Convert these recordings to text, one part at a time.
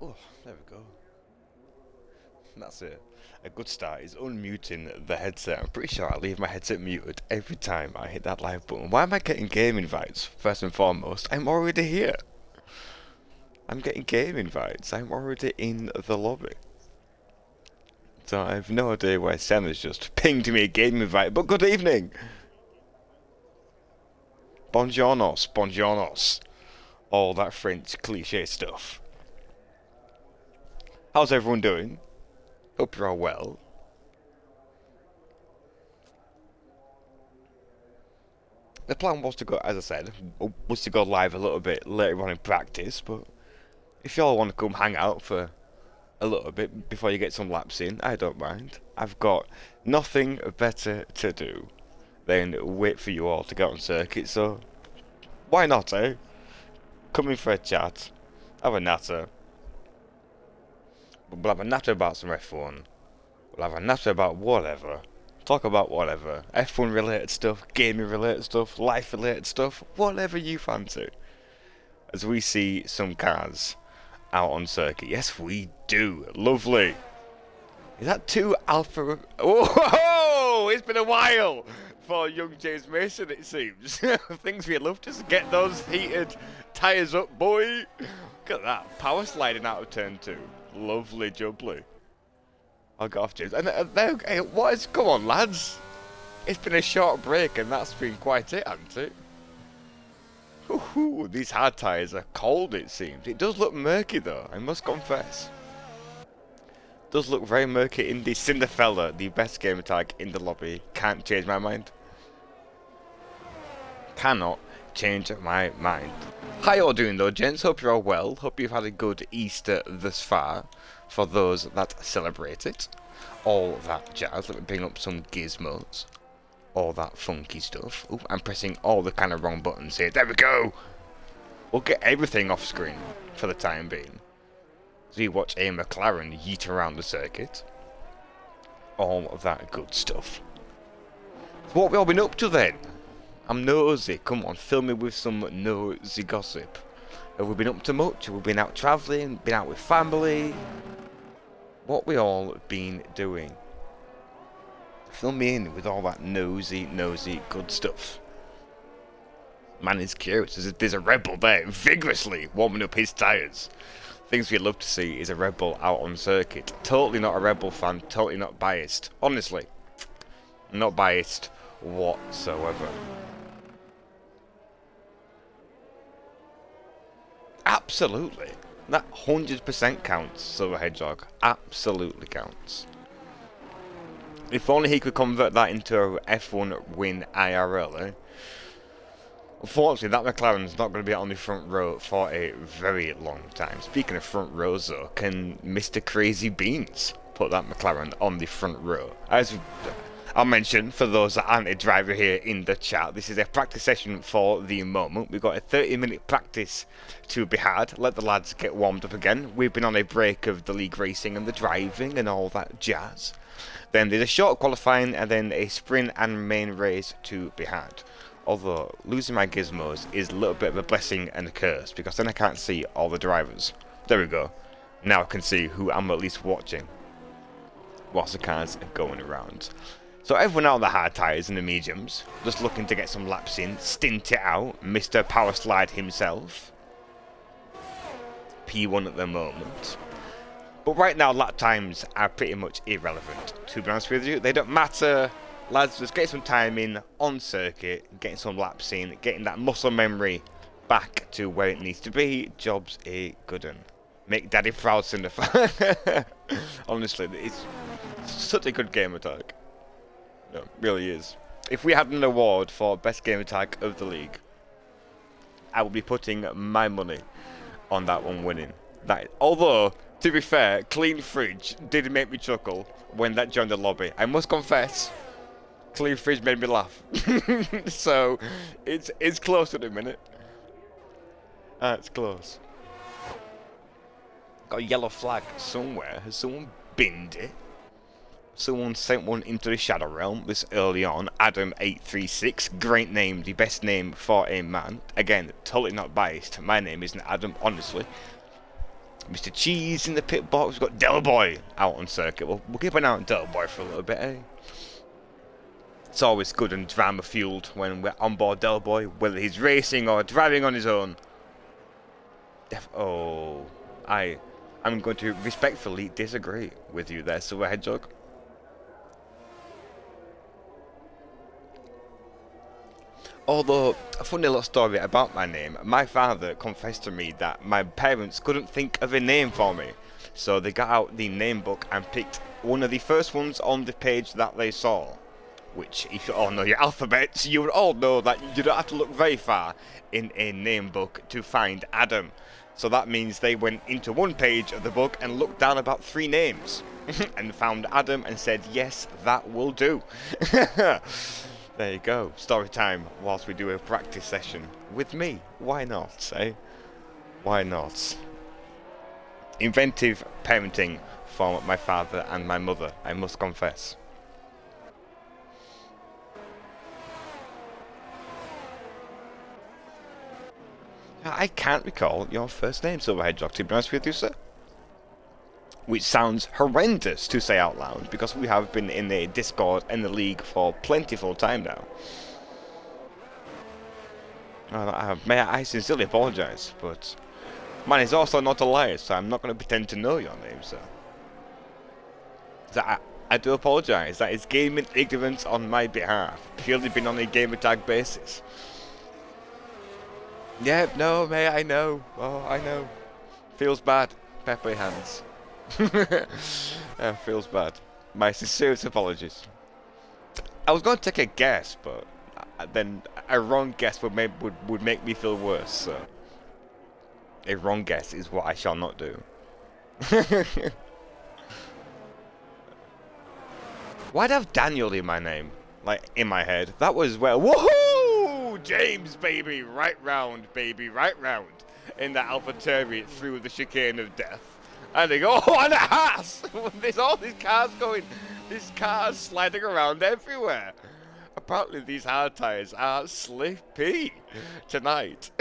Oh, there we go. That's it. A good start is unmuting the headset. I'm pretty sure I leave my headset muted every time I hit that live button. Why am I getting game invites? First and foremost, I'm already here. I'm getting game invites. I'm already in the lobby. So I have no idea why Sam has just pinged me a game invite, but good evening! Buongiornos, buongiornos. All that French cliche stuff. How's everyone doing? Hope you're all well. The plan was to go, as I said, was to go live a little bit later on in practice, but if y'all want to come hang out for a little bit before you get some laps in, I don't mind. I've got nothing better to do than wait for you all to get on circuit, so why not, eh? Come in for a chat, have a natter. We'll have a natter about some F1. We'll have a natter about whatever. Talk about whatever. F1 related stuff, gaming related stuff, life related stuff, whatever you fancy. As we see some cars out on circuit. Yes, we do. Lovely. Is that two Alpha... Oh, it's been a while for young James Mason, it seems. Things we love to get those heated tyres up, boy. Look at that. Power sliding out of turn 2. Lovely jubbly. I'll get off, James. And hey, what is... Come on, lads. It's been a short break, and that's been quite it, hasn't it? Ooh, these hard tyres are cold, it seems. It does look murky, though, I must confess. It does look very murky in the Cinderfella, the best gamer tag in the lobby. Can't change my mind. Cannot change my mind. How you all doing, though, gents? Hope you're all well. Hope you've had a good Easter thus far, for those that celebrate it. All that jazz. Let me bring up some gizmos. All that funky stuff. Ooh, I'm pressing all the kind of wrong buttons here. There we go! We'll get everything off screen for the time being. As we watch a McLaren yeet around the circuit. All of that good stuff. So what have we all been up to then? I'm nosy. Come on, fill me with some nosy gossip. Have we been up to much? Have we been out travelling? Been out with family? What we all been doing? Fill me in with all that nosy good stuff. Man is curious. There's a rebel there, vigorously warming up his tyres. Things we'd love to see is a rebel out on circuit. Totally not a rebel fan, totally not biased. Honestly, not biased whatsoever. Absolutely. That 100% counts, Silver Hedgehog. Absolutely counts. If only he could convert that into a F1 win IRL, eh? Unfortunately, that McLaren's not going to be on the front row for a very long time. Speaking of front rows, though, can Mr. Crazy Beans put that McLaren on the front row? As I'll mention, for those that aren't a driver here in the chat, this is a practice session for the moment. We've got a 30-minute practice to be had. Let the lads get warmed up again. We've been on a break of the league racing and the driving and all that jazz. Then there's a short qualifying and then a sprint and main race to be had. Although, losing my gizmos is a little bit of a blessing and a curse, because then I can't see all the drivers. There we go. Now I can see who I'm at least watching whilst the cars are going around. So everyone out on the hard tyres and the mediums, just looking to get some laps in, stint it out. Mr. Power Slide himself. P1 at the moment. But right now, lap times are pretty much irrelevant, to be honest with you. They don't matter. Lads, just get some time in on circuit, getting some laps in, getting that muscle memory back to where it needs to be. Job's a good one. Make daddy proud, Cinderfella. Honestly, it's such a good game attack. No, it really is. If we had an award for best game attack of the league, I would be putting my money on that one winning. Although, to be fair, Clean Fridge did make me chuckle when that joined the lobby. I must confess, Clean Fridge made me laugh. So, it's close at the minute. It's close. Got a yellow flag somewhere. Has someone binned it? Someone sent one into the Shadow Realm this early on. Adam836. Great name. The best name for a man. Again, totally not biased. My name isn't Adam, honestly. Mr. Cheese in the pit box. We've got Del Boy out on circuit. We'll keep an eye on Del Boy for a little bit, eh? It's always good and drama fueled when we're on board Del Boy, whether he's racing or driving on his own. I'm going to respectfully disagree with you there, Silver Hedgehog. Although, a funny little story about my name, my father confessed to me that my parents couldn't think of a name for me. So they got out the name book and picked one of the first ones on the page that they saw. Which, if you all know your alphabets, you would all know that you don't have to look very far in a name book to find Adam. So that means they went into one page of the book and looked down about 3 names. And found Adam and said, yes, that will do. There you go. Story time whilst we do a practice session. With me. Why not, eh? Why not? Inventive parenting from my father and my mother, I must confess. I can't recall your first name, Silver Hedgehog, to be honest with you, sir. Which sounds horrendous to say out loud, because we have been in the Discord and the League for plentiful time now. May I sincerely apologise, but mine is also not a liar, so I'm not going to pretend to know your name, sir. So I do apologise. That is gaming ignorance on my behalf, purely been on a gamer tag basis. Yeah, no, mate, I know. Oh, I know. Feels bad. Peppery hands. Feels bad. My sincerest apologies. I was going to take a guess, but then a wrong guess would make me feel worse. So a wrong guess is what I shall not do. Why'd I have Daniel in my name? Like, in my head. That was well. Woohoo! James, baby. Right round, baby. Right round. In that AlphaTauri through the chicane of death. And they go, oh, and a Haas! There's all these cars going. These cars sliding around everywhere. Apparently these hard tyres are slippy tonight.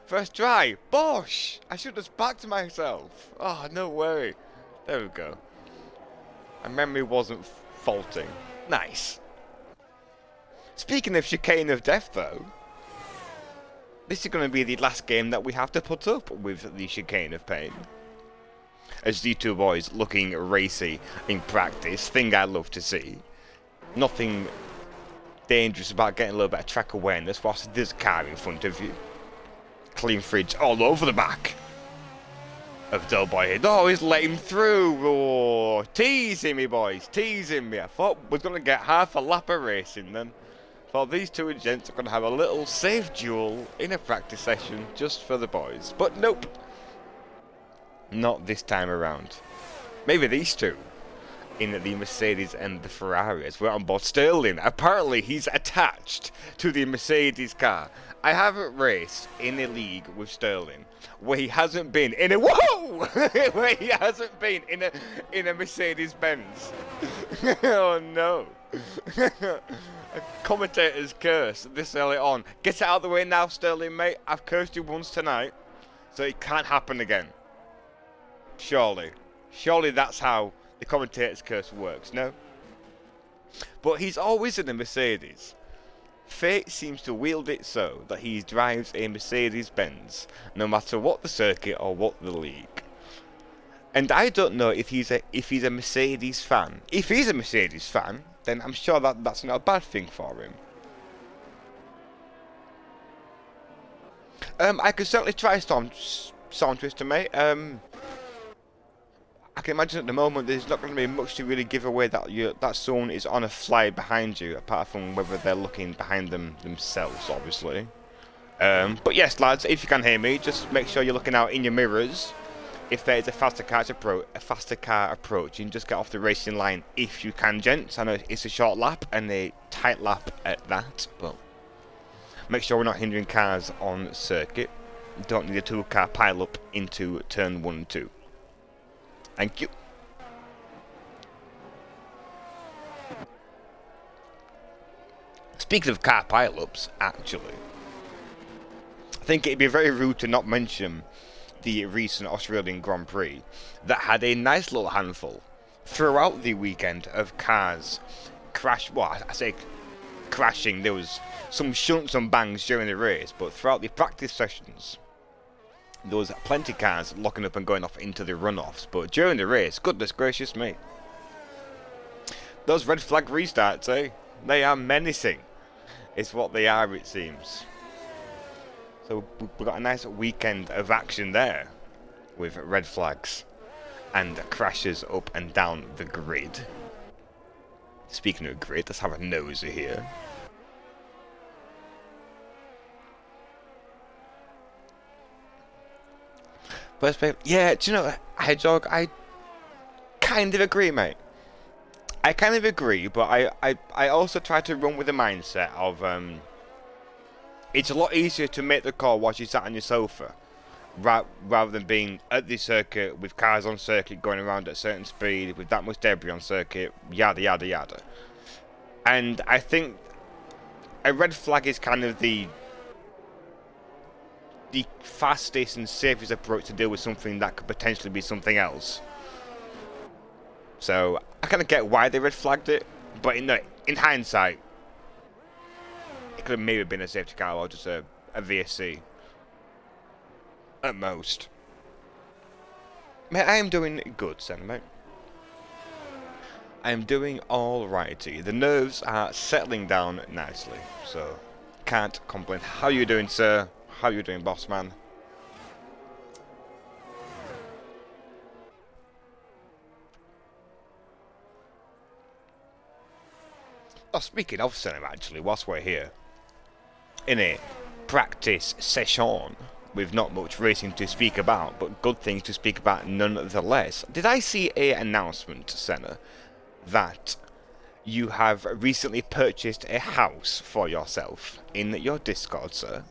First try. Bosh! I should have backed myself. Oh, no worry. There we go. My memory wasn't faulting. Nice. Speaking of chicane of death, though, this is going to be the last game that we have to put up with the chicane of pain. As the two boys looking racy in practice, thing I love to see. Nothing dangerous about getting a little bit of track awareness whilst there's a car in front of you. Clean fridge all over the back of Del Boy here. Oh, he's let him through. Oh, teasing me, boys. Teasing me. I thought we were going to get half a lap of racing then. Thought these two gents are going to have a little safe duel in a practice session just for the boys. But nope. Not this time around. Maybe these two. In the Mercedes and the Ferrari as we're on board Sterling. Apparently he's attached to the Mercedes car. I haven't raced in a league with Sterling where he hasn't been in a whoa where he hasn't been in a Mercedes Benz. Oh no. A commentator's curse this early on. Get it out of the way now, Sterling, mate. I've cursed you once tonight, so it can't happen again. Surely that's how the commentator's curse works, no? But he's always in a Mercedes. Fate seems to wield it so that he drives a Mercedes-Benz, no matter what the circuit or what the league. And I don't know if he's a Mercedes fan. If he's a Mercedes fan, then I'm sure that's not a bad thing for him. I could certainly try Storm Twister, mate. I can imagine at the moment there's not going to be much to really give away that someone is on a fly behind you, apart from whether they're looking behind themselves, obviously. But yes, lads, if you can hear me, just make sure you're looking out in your mirrors. If there is a faster car approaching, just get off the racing line if you can, gents. I know it's a short lap and a tight lap at that, but make sure we're not hindering cars on circuit. Don't need a 2-car pile-up into turn 1 and 2. Thank you. Speaking of car pile-ups, actually, I think it'd be very rude to not mention the recent Australian Grand Prix that had a nice little handful throughout the weekend of cars I say crashing. There was some shunts and bangs during the race, but throughout the practice sessions, there was plenty of cars locking up and going off into the runoffs. But during the race, goodness gracious me, those red flag restarts, they are menacing. It's what they are, it seems. So we've got a nice weekend of action there, with red flags and crashes up and down the grid. Speaking of grid, let's have a nosy here. First play, yeah, do you know, Hedgehog, I kind of agree, mate. I kind of agree, but I also try to run with the mindset of, it's a lot easier to make the call while you sat on your sofa, rather than being at the circuit with cars on circuit going around at a certain speed with that much debris on circuit, yada yada yada. And I think a red flag is kind of the fastest and safest approach to deal with something that could potentially be something else. So I kind of get why they red flagged it, but in hindsight, it could have maybe been a safety car or just a VSC at most. Mate, I am doing good, Senna, mate. I am doing alrighty. The nerves are settling down nicely, so can't complain. How you doing, sir? How you doing, boss man? Oh, speaking of cinema, actually, whilst we're here, in a practice session with not much racing to speak about, but good things to speak about nonetheless, did I see an announcement, Senna, that you have recently purchased a house for yourself in your Discord, sir?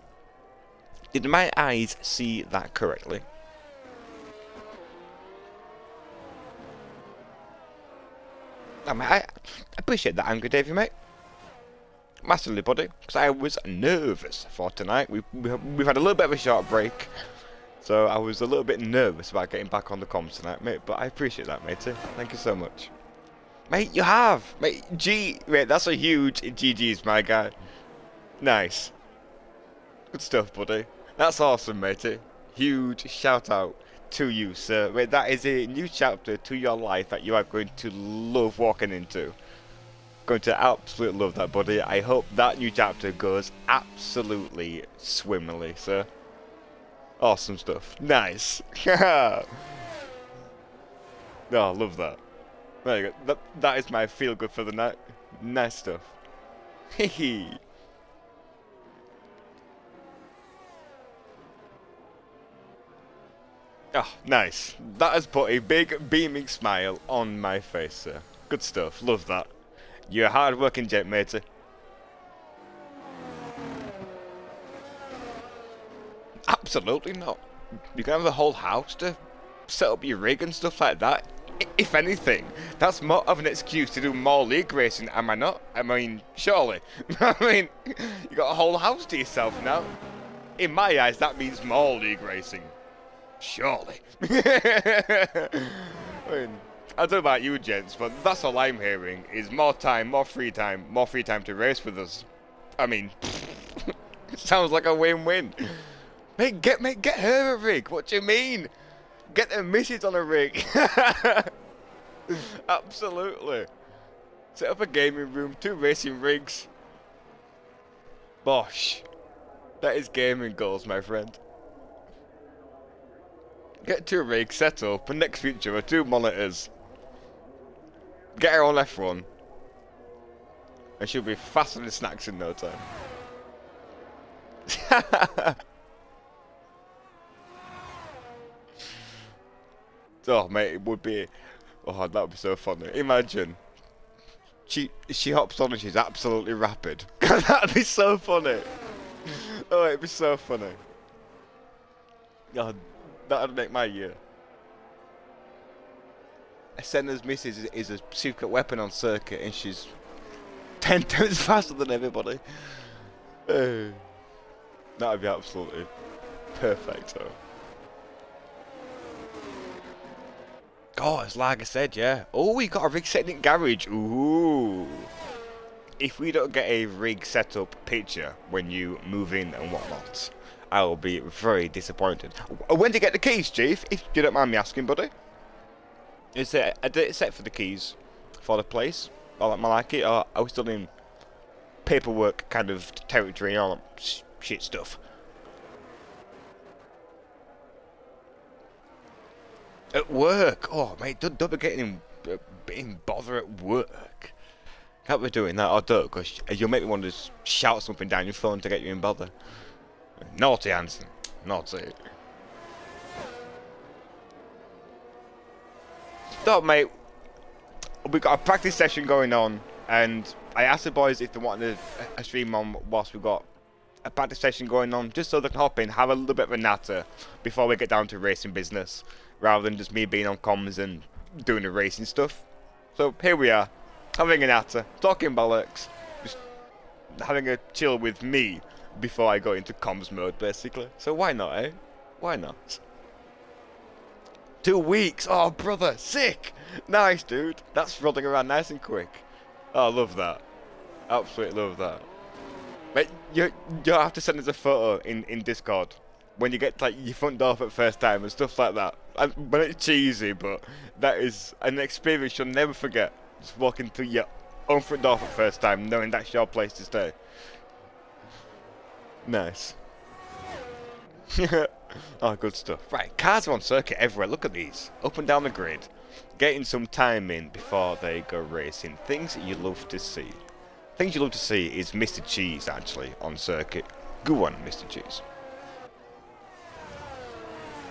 Did my eyes see that correctly? I appreciate that, Angry Davey, mate. Massively, buddy, because I was nervous for tonight. We've had a little bit of a short break, so I was a little bit nervous about getting back on the comms tonight, mate. But I appreciate that, matey. Thank you so much, mate. You have, mate. Mate, that's a huge GG's, my guy. Nice, good stuff, buddy. That's awesome, matey. Huge shout out to you, sir. Mate, that is a new chapter to your life that you are going to love walking into. Going to absolutely love that, buddy. I hope that new chapter goes absolutely swimmingly, sir. Awesome stuff. Nice. Oh, love that. There you go. That is my feel good for the night. Nice stuff. Hehe. Oh, nice. That has put a big beaming smile on my face, sir. Good stuff. Love that. You're a hard-working gent, matey. Absolutely not. You can have the whole house to set up your rig and stuff like that. If anything, that's more of an excuse to do more league racing, am I not? I mean, surely. I mean, you got a whole house to yourself now. In my eyes, that means more league racing. Surely. I mean, I don't know about you gents, but that's all I'm hearing is more time, more free time to race with us. I mean, it sounds like a win-win. Mate, get her a rig. What do you mean? Get the missus on a rig. Absolutely. Set up a gaming room, 2 racing rigs. Bosh. That is gaming goals, my friend. Get 2 rigs set up, and next feature are 2 monitors. Get her on F1. And she'll be faster than snacks in no time. Oh, mate, it would be... Oh, that would be so funny. Imagine. She hops on and she's absolutely rapid. That'd be so funny. Oh, it'd be so funny. God, that'd make my year. Senna's missus is a secret weapon on circuit and she's 10 times faster than everybody. That'd be absolutely perfect, though. Oh, it's like I said, yeah. Oh, we got a rig set in garage. Ooh. If we don't get a rig setup picture when you move in and whatnot, I will be very disappointed. When do you get the keys, Chief? If you don't mind me asking, buddy. Is it a date set for the keys for the place? Or like it, or are we still in paperwork kind of territory and all that shit stuff? At work? Oh, mate, don't be getting in bother at work. Can't be doing that, or don't, because you'll make me want to shout something down your phone to get you in bother. Naughty, Hanson. Naughty. So, mate, we've got a practice session going on, and I asked the boys if they wanted a stream on whilst we've got a practice session going on, just so they can hop in, have a little bit of a natter before we get down to racing business, rather than just me being on comms and doing the racing stuff. So here we are, having a natter, talking bollocks, just having a chill with me before I go into comms mode, basically. So why not, eh? Why not? 2 weeks! Oh, brother, sick! Nice, dude. That's rolling around nice and quick. Oh, I love that. Absolutely love that. Mate, you have to send us a photo in Discord when you get like your front door for the first time and stuff like that. But it's cheesy, but that is an experience you'll never forget. Just walking through your own front door for the first time, knowing that's your place to stay. Nice. Oh, good stuff. Right, cars are on circuit everywhere. Look at these. Up and down the grid. Getting some time in before they go racing. Things that you love to see. Things you love to see is Mr. Cheese, actually, on circuit. Good one, Mr. Cheese.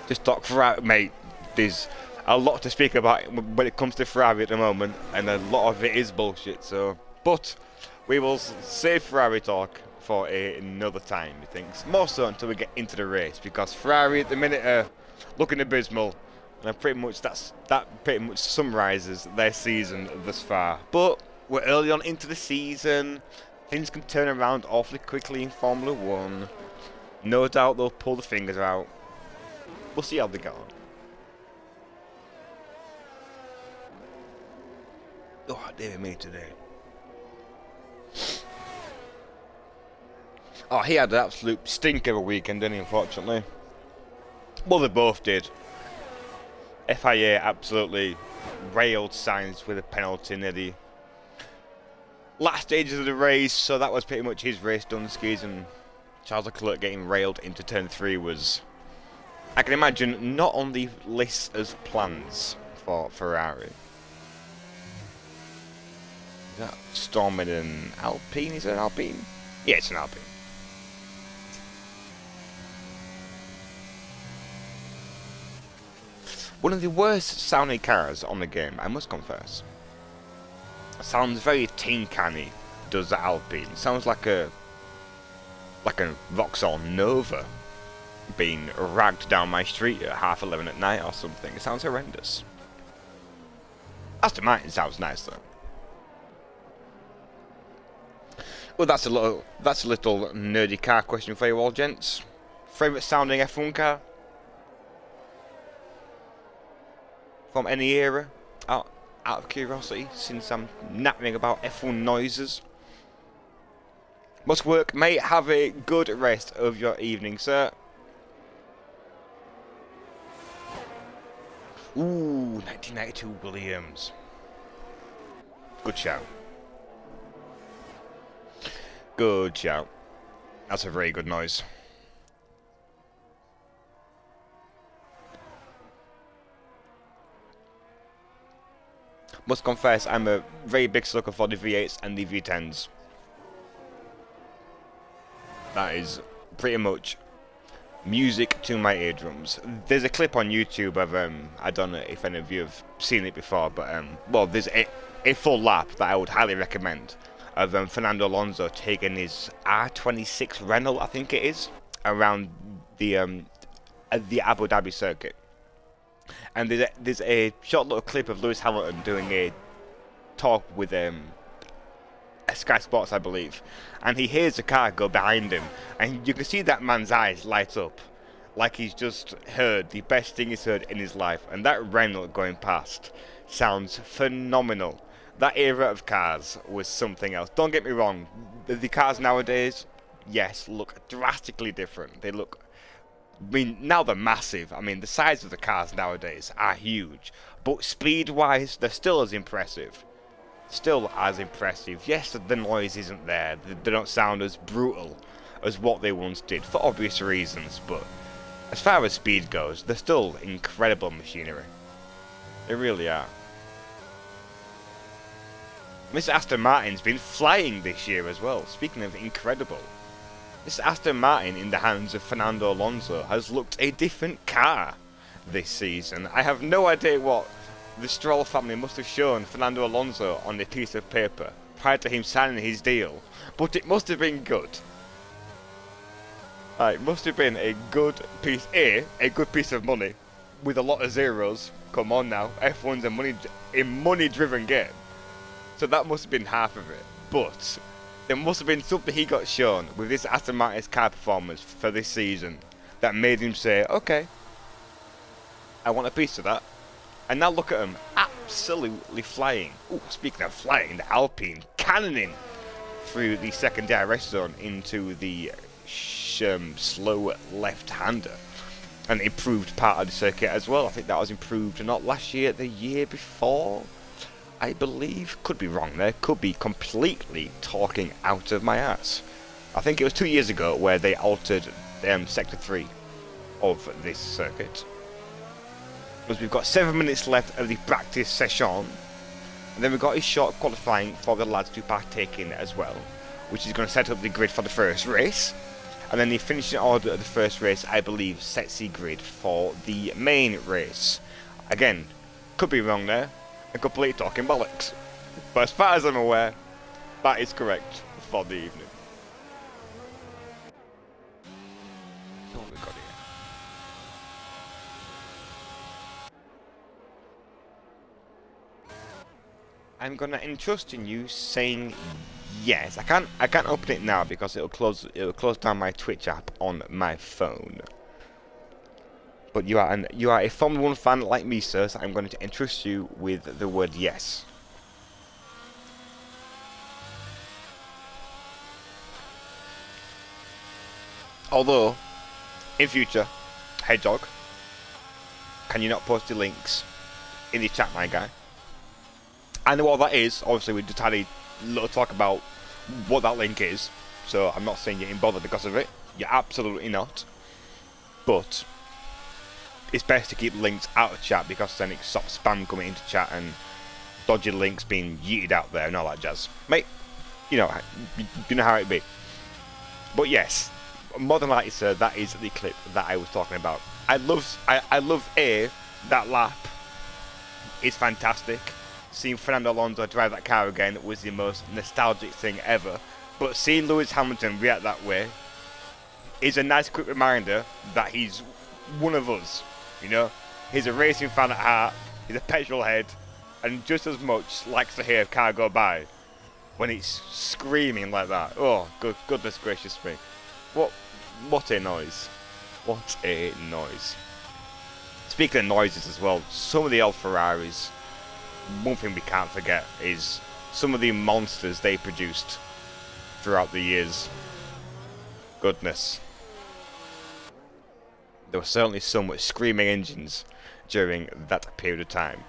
Just talk Ferrari, mate. There's a lot to speak about when it comes to Ferrari at the moment, and a lot of it is bullshit, so... But we will save Ferrari talk for another time, he thinks. More so until we get into the race, because Ferrari at the minute are looking abysmal, and pretty much that pretty much summarises their season thus far. But we're early on into the season, things can turn around awfully quickly in Formula 1. No doubt they'll pull the fingers out. We'll see how they go on. Oh, dear me today. Oh, he had an absolute stinker of a weekend, didn't he, unfortunately? Well, they both did. FIA absolutely railed Sainz with a penalty near the last stages of the race, so that was pretty much his race done skis, and Charles Leclerc getting railed into turn 3 was, I can imagine, not on the list as plans for Ferrari. Is that storming an Alpine? Is it an Alpine? Yeah, it's an Alpine. One of the worst sounding cars on the game, I must confess. Sounds very tin canny, does the Alpine. Sounds like a Vauxhall Nova being ragged down my street at 11:30 at night or something. It sounds horrendous. As to mine, it sounds nice though. Well, that's a little nerdy car question for you all, gents. Favourite sounding F1 car from any era? Out of curiosity, since I'm nattering about F1 noises. Must work, mate. Have a good rest of your evening, sir. Ooh, 1992 Williams. Good shout. Good shout. That's a very good noise. Must confess, I'm a very big sucker for the V8s and the V10s. That is pretty much music to my eardrums. There's a clip on YouTube of I don't know if any of you have seen it before, but well, there's a full lap that I would highly recommend of Fernando Alonso taking his R26 Renault, I think it is, around the Abu Dhabi circuit. And there's a short little clip of Lewis Hamilton doing a talk with Sky Sports, I believe, and he hears the car go behind him, and you can see that man's eyes light up like he's just heard the best thing he's heard in his life. And that Renault going past sounds phenomenal. That era of cars was something else. Don't get me wrong, the cars nowadays, yes, look drastically different. They look, I mean, now they're massive. I mean, the size of the cars nowadays are huge. But speed-wise, they're still as impressive. Still as impressive. Yes, the noise isn't there. They don't sound as brutal as what they once did, for obvious reasons. But as far as speed goes, they're still incredible machinery. They really are. Mr. Aston Martin's been flying this year as well. Speaking of incredible, Mr. Aston Martin in the hands of Fernando Alonso has looked a different car this season. I have no idea what the Stroll family must have shown Fernando Alonso on a piece of paper prior to him signing his deal, but it must have been good. It must have been a good piece, a good piece of money with a lot of zeros. Come on now, F1's a money-driven game. So that must have been half of it. But there must have been something he got shown with this Aston Martin's car performance for this season that made him say, okay, I want a piece of that. And now look at him, absolutely flying. Ooh, speaking of flying, the Alpine cannoning through the second DRS zone into the slow left-hander. An improved part of the circuit as well. I think that was improved not last year, the year before, I believe. Could be wrong there, could be completely talking out of my ass. I think it was 2 years ago where they altered Sector 3 of this circuit. Because we've got 7 minutes left of the practice session, and then we've got a short qualifying for the lads to partake in as well, which is going to set up the grid for the first race. And then the finishing order of the first race, I believe, sets the grid for the main race. Again, could be wrong there, and completely talking bollocks. But as far as I'm aware, that is correct for the evening. So what we got here? I'm gonna entrust in you saying yes. I can't open it now because it'll close down my Twitch app on my phone. But you are a Formula 1 fan like me, sir, so I'm going to entrust you with the word yes. Although, in future, Hedgehog, can you not post the links in the chat, my guy? I know what that is. Obviously, we just had a little talk about what that link is, so I'm not saying you're in bother because of it. You're absolutely not. But it's best to keep links out of chat because then it stops spam coming into chat and dodgy links being yeeted out there and all that jazz. Mate, you know how it be. But yes, more than likely, sir, that is the clip that I was talking about. I love that lap is fantastic. Seeing Fernando Alonso drive that car again was the most nostalgic thing ever. But seeing Lewis Hamilton react that way is a nice quick reminder that he's one of us. You know, he's a racing fan at heart, he's a petrol head, and just as much likes to hear a car go by when it's screaming like that. Oh, goodness gracious me. What a noise. What a noise. Speaking of noises as well, some of the old Ferraris, one thing we can't forget is some of the monsters they produced throughout the years. Goodness. There were certainly some screaming engines during that period of time.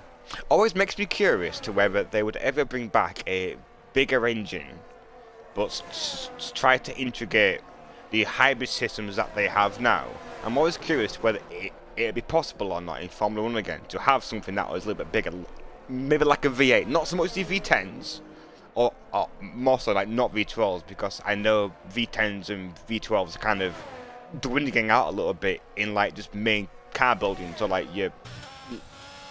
Always makes me curious to whether they would ever bring back a bigger engine, but try to integrate the hybrid systems that they have now. I'm always curious whether it'd be possible or not in Formula 1 again to have something that was a little bit bigger, maybe like a V8, not so much the V10s, or more so like not V12s, because I know V10s and V12s are kind of dwindling out a little bit in like just main car building. So like your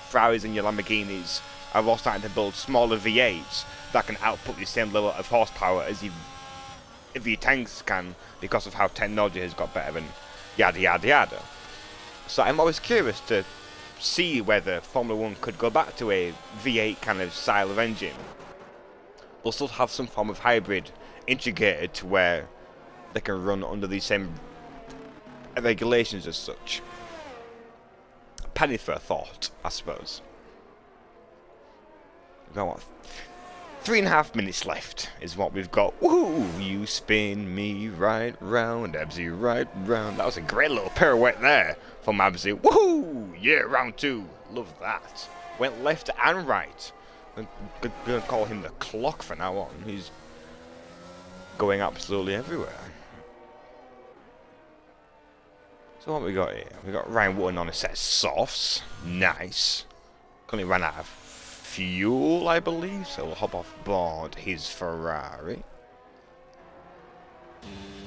Ferraris and your Lamborghinis are all starting to build smaller V8s that can output the same level of horsepower as the V10s can because of how technology has got better and yada yada yada. So I'm always curious to see whether Formula 1 could go back to a V8 kind of style of engine, but still have some form of hybrid integrated to where they can run under the same regulations as such. Penny for a thought, I suppose. We've got what, 3.5 minutes left is what we've got. Woohoo! You spin me right round, Absy, right round. That was a great little pirouette there from Absy. Woohoo! Yeah, round 2. Love that. Went left and right. I'm going to call him the clock from now on. He's going absolutely everywhere. So what we got here? We got Ryan Wootton on a set of softs. Nice. Currently ran out of fuel, I believe, so we'll hop off board his Ferrari.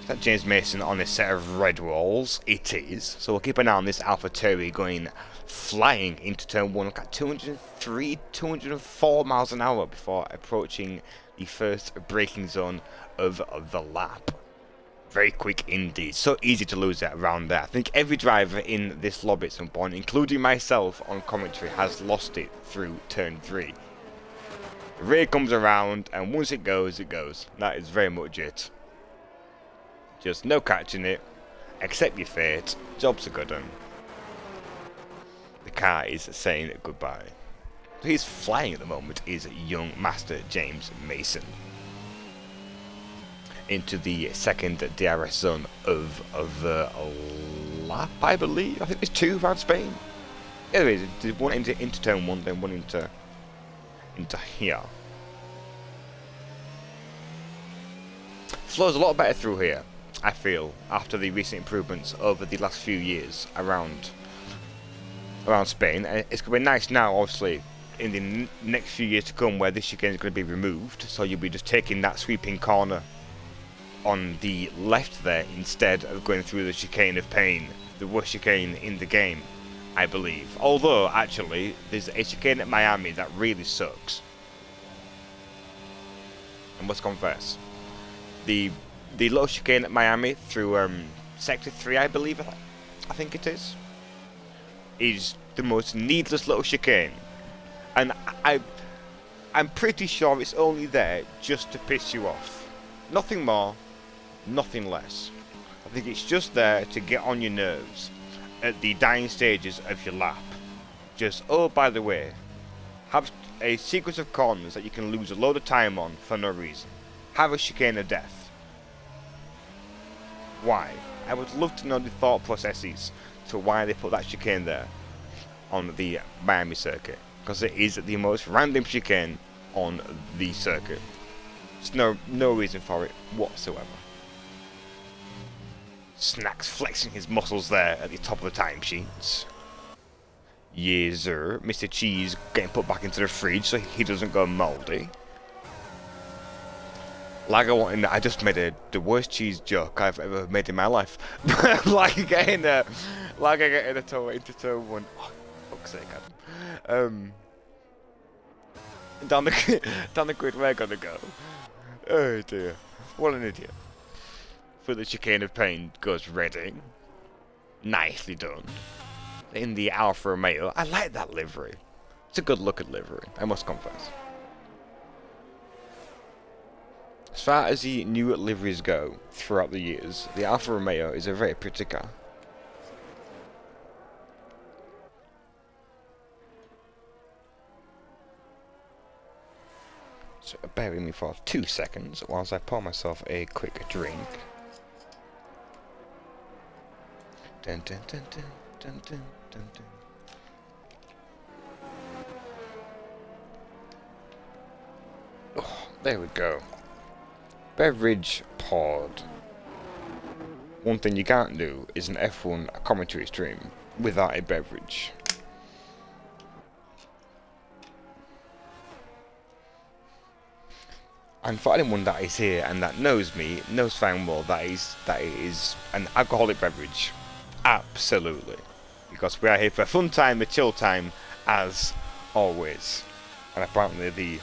Is that James Mason on a set of red walls? It is. So we'll keep an eye on this AlphaTauri going flying into turn 1. Look at 203, 204 miles an hour before approaching the first braking zone of the lap. Very quick indeed. So easy to lose it around there. I think every driver in this lobby at some point, including myself on commentary, has lost it through turn 3. The rear comes around, and once it goes, it goes. That is very much it. Just no catching it. Accept your fate. Job's a good one. The car is saying goodbye. So he's flying at the moment is young Master James Mason into the second DRS zone of the lap, I believe. I think there's 2 around Spain. Anyways, one into turn 1, then one into here. Flows a lot better through here, I feel, after the recent improvements over the last few years around Spain. And it's going to be nice now, obviously, in the next few years to come, where this chicane is going to be removed, so you'll be just taking that sweeping corner on the left there instead of going through the chicane of pain, the worst chicane in the game, I believe. Although, actually, there's a chicane at Miami that really sucks. I must confess. The little chicane at Miami through Sector 3, I believe, I think it is the most needless little chicane. And I'm pretty sure it's only there just to piss you off. Nothing more. Nothing less. I think it's just there to get on your nerves at the dying stages of your lap. Just, oh, by the way, have a sequence of corners that you can lose a load of time on for no reason. Have a chicane of death. Why? I would love to know the thought processes to why they put that chicane there on the Miami circuit, because it is the most random chicane on the circuit. There's no reason for it whatsoever. Snacks flexing his muscles there at the top of the timesheets. Yes, sir. Mr. Cheese getting put back into the fridge so he doesn't go mouldy. I just made the worst cheese joke I've ever made in my life. Like getting a toe into turn 1. Oh, fuck's sake, Adam. Down the grid we're gonna go. Oh dear, what an idiot. For the chicane of pain goes Redding. Nicely done. In the Alfa Romeo, I like that livery. It's a good looking livery, I must confess. As far as the new liveries go throughout the years, the Alfa Romeo is a very pretty car. So bear with me for 2 seconds whilst I pour myself a quick drink. Dun, dun, dun, dun, dun, dun, dun, dun. Oh, there we go. Beverage poured. One thing you can't do is an F1 commentary stream without a beverage. And for anyone that is here and that knows me, knows fine well that it is an alcoholic beverage. Absolutely. Because we are here for a fun time, a chill time, as always. And apparently the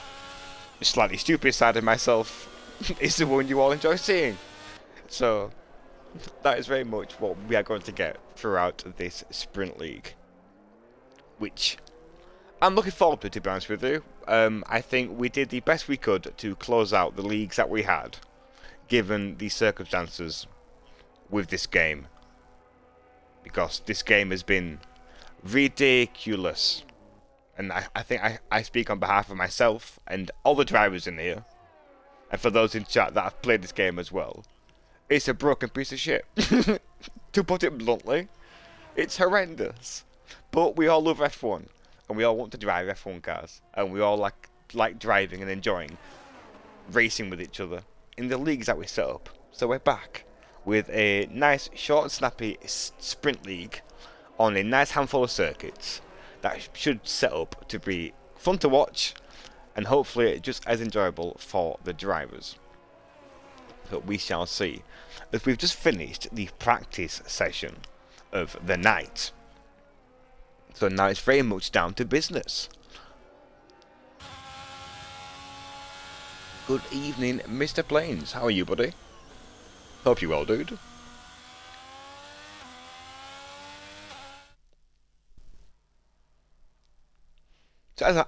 slightly stupid side of myself is the one you all enjoy seeing. So, that is very much what we are going to get throughout this Sprint League. Which I'm looking forward to be honest with you. I think we did the best we could to close out the leagues that we had, given the circumstances with this game. because this game has been ridiculous. And I think I speak on behalf of myself and all the drivers in here, and for those in chat that have played this game as well. It's a broken piece of shit. To put it bluntly, it's horrendous. But we all love F1, and we all want to drive F1 cars, and we all like driving and enjoying racing with each other in the leagues that we set up. So we're back with a nice, short and snappy sprint league on a nice handful of circuits that should set up to be fun to watch and hopefully just as enjoyable for the drivers. But we shall see, as we've just finished the practice session of the night. So now it's very much down to business. Good evening, Mr. Plains. How are you, buddy? Hope you're well, dude. So as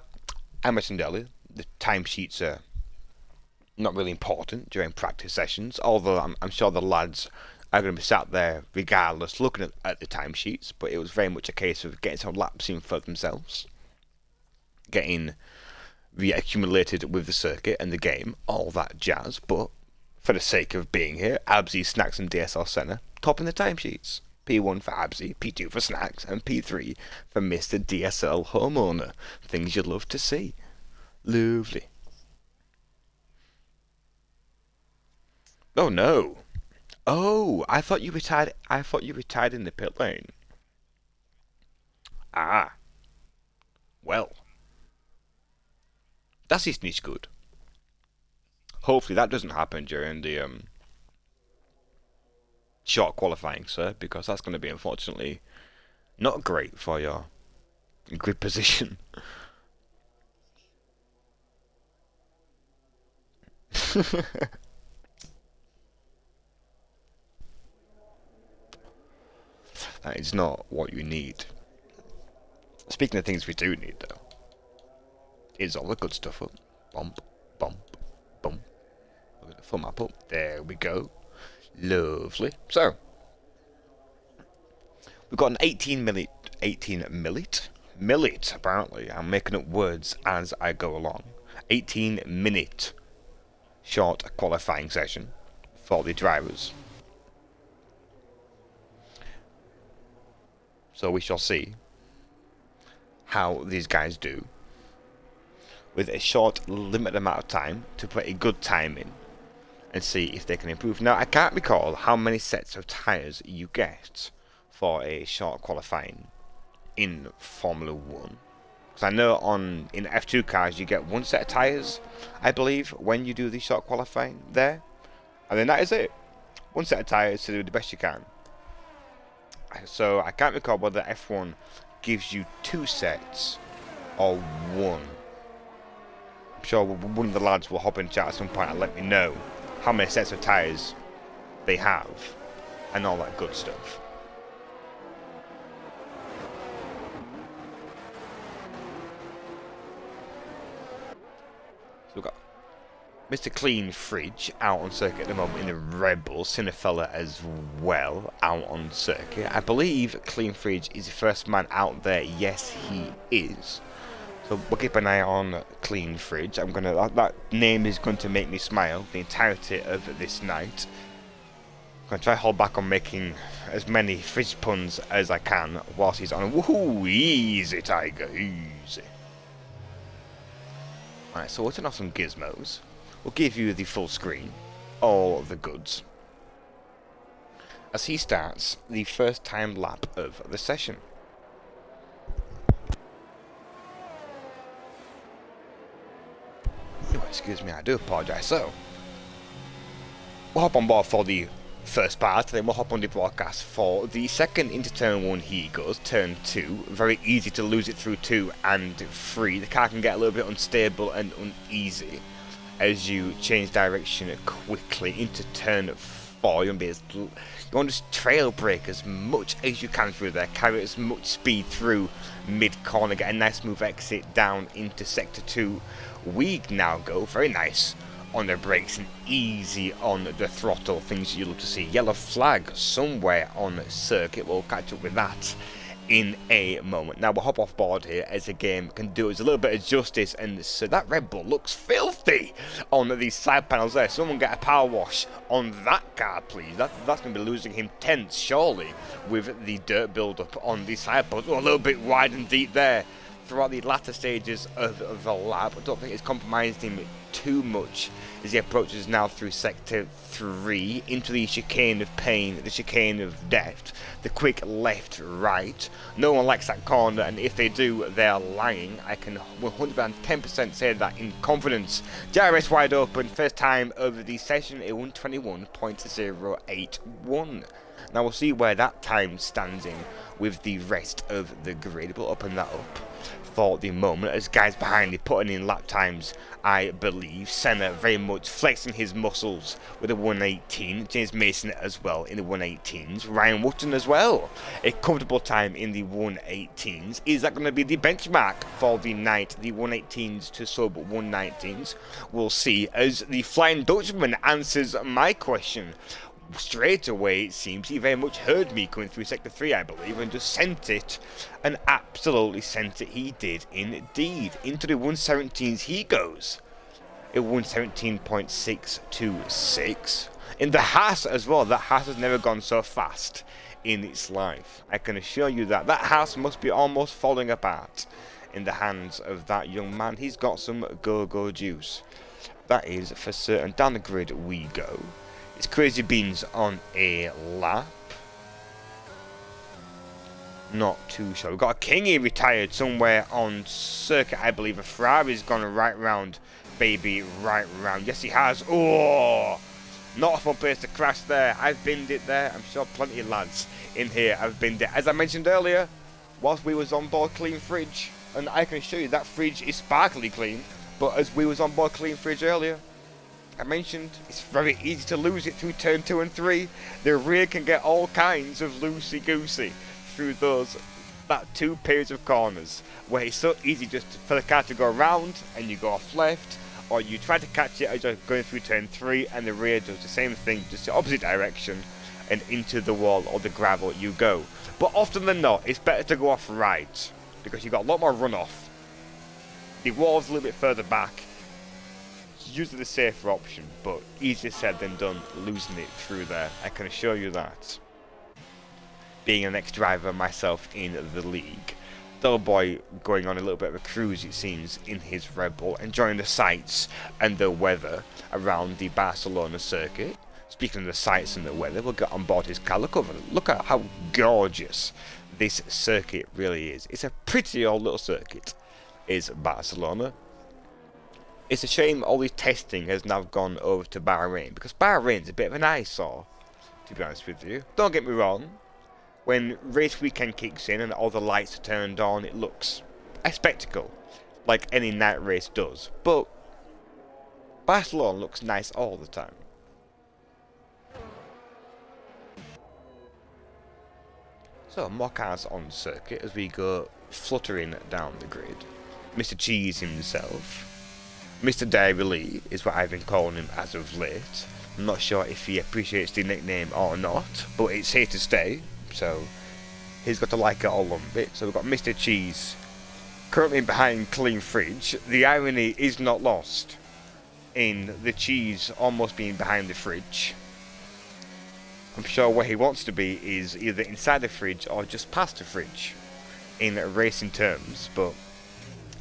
I mentioned earlier, the timesheets are not really important during practice sessions, although I'm sure the lads are going to be sat there regardless looking at the timesheets, but it was very much a case of getting some laps in for themselves, getting reaccumulated with the circuit and the game, all that jazz. But for the sake of being here, Absy, Snacks and DSL Senna topping the timesheets. P1 for Absy, P2 for Snacks, and P3 for Mr. DSL Homeowner. Things you'd love to see. Lovely. Oh no. Oh, I thought you retired in the pit lane. Ah. Well. Das ist nicht good. Hopefully that doesn't happen during the short qualifying, sir, because that's going to be unfortunately not great for your grid position. That is not what you need. Speaking of things we do need, though, is all the good stuff up. Bump, bump, bump. We're going to full map up. There we go. Lovely. So, we've got an 18 minute, apparently. I'm making up words as I go along. 18-minute short qualifying session for the drivers. So we shall see how these guys do with a short, limited amount of time to put a good time in and see if they can improve. Now, I can't recall how many sets of tyres you get for a short qualifying in Formula 1. Because I know in F2 cars you get one set of tyres, I believe, when you do the short qualifying there. And then that is it. One set of tyres to do the best you can. So I can't recall whether F1 gives you 2 sets or 1. I'm sure one of the lads will hop in chat at some point and let me know how many sets of tyres they have and all that good stuff. So we've got Mr. Clean Fridge out on circuit at the moment in the Red Bull. Cinefella as well out on circuit. I believe Clean Fridge is the first man out there. Yes, he is. So we'll keep an eye on Clean Fridge. That name is going to make me smile the entirety of this night. I'm going to try to hold back on making as many fridge puns as I can whilst he's on. Woohoo! Easy, Tiger, easy. Alright, so we'll turn off some gizmos. We'll give you the full screen, all the goods, as he starts the first time lap of the session. Oh, excuse me, I do apologise. So, we'll hop on board for the first part, then we'll hop on the broadcast for the second. Into turn 1 he goes, turn 2, very easy to lose it through 2 and 3. The car can get a little bit unstable and uneasy as you change direction quickly into turn 4. You want to trail brake as much as you can through there, carry as much speed through mid-corner, get a nice smooth exit down into sector 2. We now go, very nice, on the brakes and easy on the throttle, things you love to see. Yellow flag somewhere on circuit, we'll catch up with that in a moment. Now we'll hop off board here as the game can do us a little bit of justice, and so that Red Bull looks filthy on these side panels there. Someone get a power wash on that car, please. That's going to be losing him tenths, surely, with the dirt build-up on the side panels. Oh, a little bit wide and deep there throughout the latter stages of the lap. I don't think it's compromised him too much as he approaches now through sector 3 into the chicane of pain, the chicane of death, the quick left right. No one likes that corner, and if they do, they're lying. I can 110% say that in confidence. DRS wide open, first time over the session, a 121.081. Now we'll see where that time stands in with the rest of the grid. We'll open that up for the moment as guys behind me putting in lap times, I believe. Senna very much flexing his muscles with a 118. James Mason as well in the 118s. Ryan Wootton as well. A comfortable time in the 118s. Is that going to be the benchmark for the night? The 118s to sub 119s. We'll see as the Flying Dutchman answers my question. Straight away, it seems he very much heard me coming through sector 3, I believe, and just sent it, and absolutely sent it. He did indeed. Into the 117s he goes. A 117.626. In the Haas as well. That Haas has never gone so fast in its life. I can assure you that. That Haas must be almost falling apart in the hands of that young man. He's got some go-go juice. That is for certain. Down the grid we go. It's Crazy Beans on a lap. Not too sure. We've got a Kingy retired somewhere on circuit, I believe. A Ferrari's gone right round, baby, right round. Yes, he has. Oh, not a fun place to crash there. I've binned it there. I'm sure plenty of lads in here have binned it. As I mentioned earlier, whilst we was on board Clean Fridge, and I can show you that fridge is sparkly clean, but as we was on board Clean Fridge earlier, I mentioned it's very easy to lose it through turn 2 and 3. The rear can get all kinds of loosey-goosey through that 2 pairs of corners where it's so easy just for the car to go around and you go off left, or you try to catch it as you're going through turn 3 and the rear does the same thing, just the opposite direction, and into the wall or the gravel you go. But often than not, it's better to go off right because you've got a lot more runoff. The wall's a little bit further back. Usually the safer option, but easier said than done losing it through there. I can assure you that. Being an ex-driver myself in the league, Dull Boy going on a little bit of a cruise, it seems, in his Red Bull, enjoying the sights and the weather around the Barcelona circuit. Speaking of the sights and the weather, we'll get on board his car. Look at how gorgeous this circuit really is. It's a pretty old little circuit, is Barcelona. It's a shame all this testing has now gone over to Bahrain, because Bahrain's a bit of an eyesore, to be honest with you. Don't get me wrong, when race weekend kicks in and all the lights are turned on, it looks a spectacle, like any night race does. But Barcelona looks nice all the time. So, more cars on circuit as we go fluttering down the grid. Mr. Cheese himself. Mr. Dairy Lee is what I've been calling him as of late. I'm not sure if he appreciates the nickname or not, but it's here to stay, so he's got to like it all on it. So we've got Mr. Cheese currently behind Clean Fridge. The irony is not lost in the cheese almost being behind the fridge. I'm sure where he wants to be is either inside the fridge or just past the fridge in racing terms, but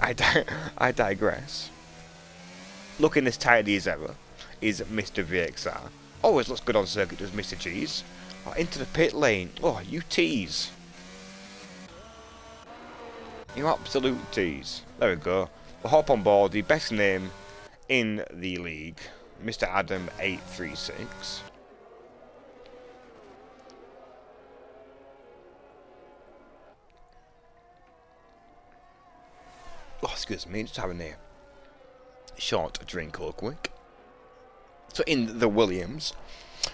I digress. Looking as tidy as ever is Mr. VXR. Always looks good on circuit, does Mr. Cheese. Oh, into the pit lane. Oh, you tease. You absolute tease. There we go. We'll hop on board the best name in the league, Mr. Adam 836. Oh, excuse me, just having a short drink real quick. So in the Williams,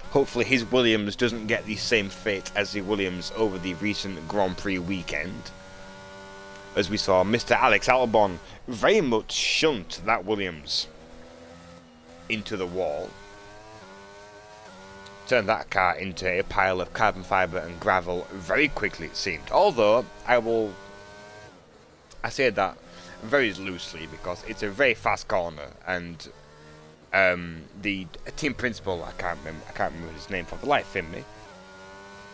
hopefully his Williams doesn't get the same fate as the Williams over the recent Grand Prix weekend. As we saw Mr. Alex Albon very much shunt that Williams into the wall. Turned that car into a pile of carbon fibre and gravel very quickly, it seemed. Although, I say that very loosely because it's a very fast corner, and the team principal, I can't remember his name for the life in me,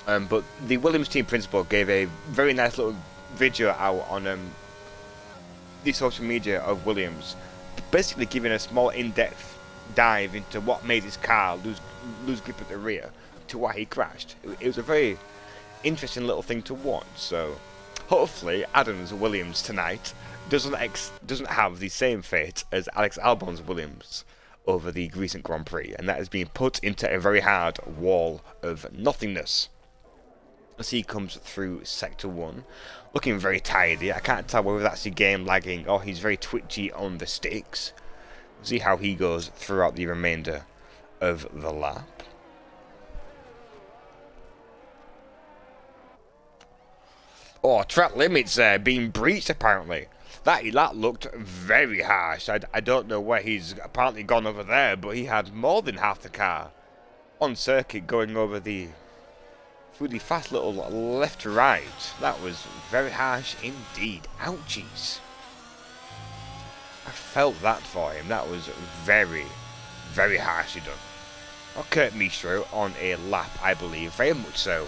but the Williams team principal gave a very nice little video out on the social media of Williams, basically giving a small in-depth dive into what made his car lose grip at the rear to why he crashed. It was a very interesting little thing to watch. So hopefully Adams Williams tonight doesn't have the same fate as Alex Albon's Williams over the recent Grand Prix, and that is being put into a very hard wall of nothingness. As he comes through Sector 1, looking very tidy. I can't tell whether that's the game lagging or he's very twitchy on the sticks. See how he goes throughout the remainder of the lap. Oh, track limits being breached apparently. That looked very harsh. I don't know where he's apparently gone over there, but he had more than half the car on circuit going over through the fast little left to right. That was very harsh indeed. Ouchies. I felt that for him. That was very, very harshly done. Or Kurt Mistro on a lap, I believe, very much so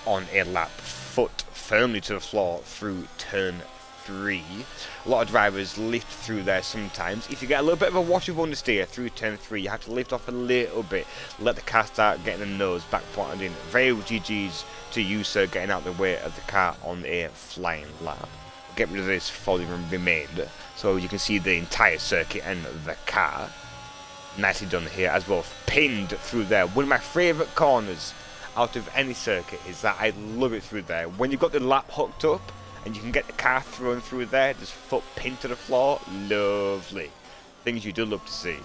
on a lap, foot firmly to the floor through turn 3. A lot of drivers lift through there sometimes. If you get a little bit of a wash of understeer through turn 3, you have to lift off a little bit, let the car start getting the nose back pointed in. Very GG's to you, sir, getting out the way of the car on a flying lap. Get rid of this for the remainder, so you can see the entire circuit and the car. Nicely done here as well, pinned through there. One of my favourite corners out of any circuit is that I love it through there. When you've got the lap hooked up and you can get the car thrown through there, just foot pinned to the floor, lovely. Things you do love to see.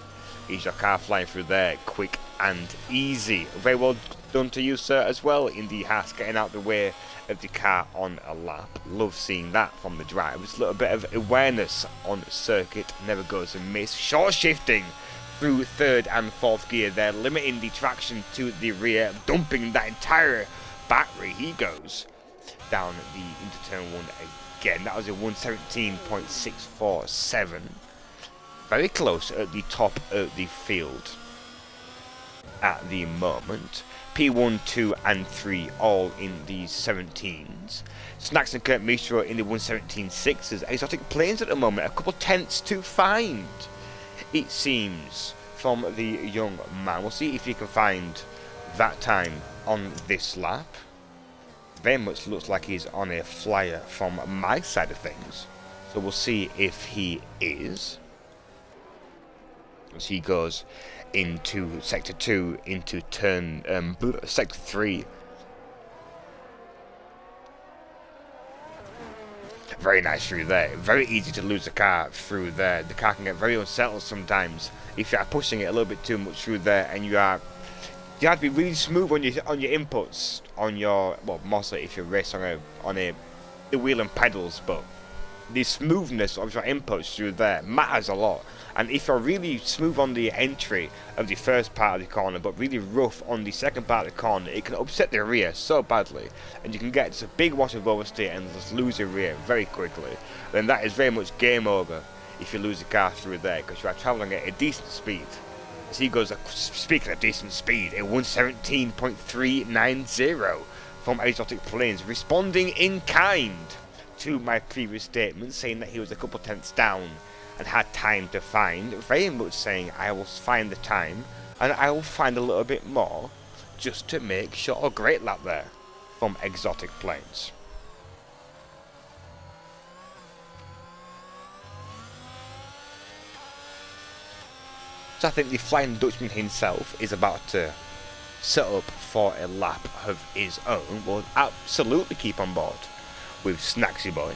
Is your car flying through there, quick and easy. Very well done to you, sir, as well, in the Haas, getting out the way of the car on a lap. Love seeing that from the drivers. A little bit of awareness on circuit never goes amiss. Short shifting through third and fourth gear there, limiting the traction to the rear, dumping that entire battery. He goes down into turn 1 again. That was a 117.647. Very close at the top of the field at the moment. P1, 2 and 3 all in the 17s. Snacks and Kurt Mistro in the 117.6s. Exotic Planes at the moment, a couple tenths to find, it seems, from the young man. We'll see if he can find that time on this lap. Very much looks like he's on a flyer from my side of things, so we'll see if he is. As he goes into sector 2, into turn sector 3. Very nice through there. Very easy to lose the car through there. The car can get very unsettled sometimes if you are pushing it a little bit too much through there, and you have to be really smooth on your inputs, on your, well, mostly if you race on the wheel and pedals, but the smoothness of your inputs through there matters a lot. And if you're really smooth on the entry of the first part of the corner, but really rough on the second part of the corner, it can upset the rear so badly, and you can get just a big wash of oversteer and just lose your rear very quickly. Then that is very much game over if you lose the car through there, because you are travelling at a decent speed. As he goes, speaking of decent speed, a 117.390 from Exotic Planes, responding in kind to my previous statement, saying that he was a couple tenths down and had time to find. Very much saying, I will find the time and I will find a little bit more just to make sure. A great lap there from Exotic Planes. So I think the Flying Dutchman himself is about to set up for a lap of his own. Will absolutely keep on board with Snacksy Boy.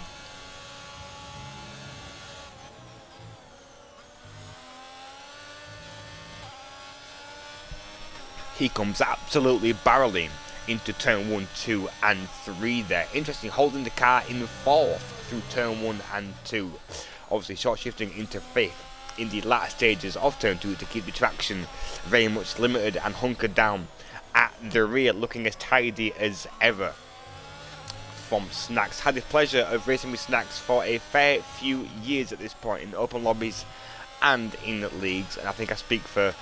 He comes absolutely barreling into turn 1, 2 and 3 there. Interesting, holding the car in 4th through turn 1 and 2. Obviously short shifting into 5th in the latter stages of turn 2 to keep the traction very much limited and hunkered down at the rear, looking as tidy as ever. From Snacks, had the pleasure of racing with Snacks for a fair few years at this point in open lobbies and in leagues, and I think I speak for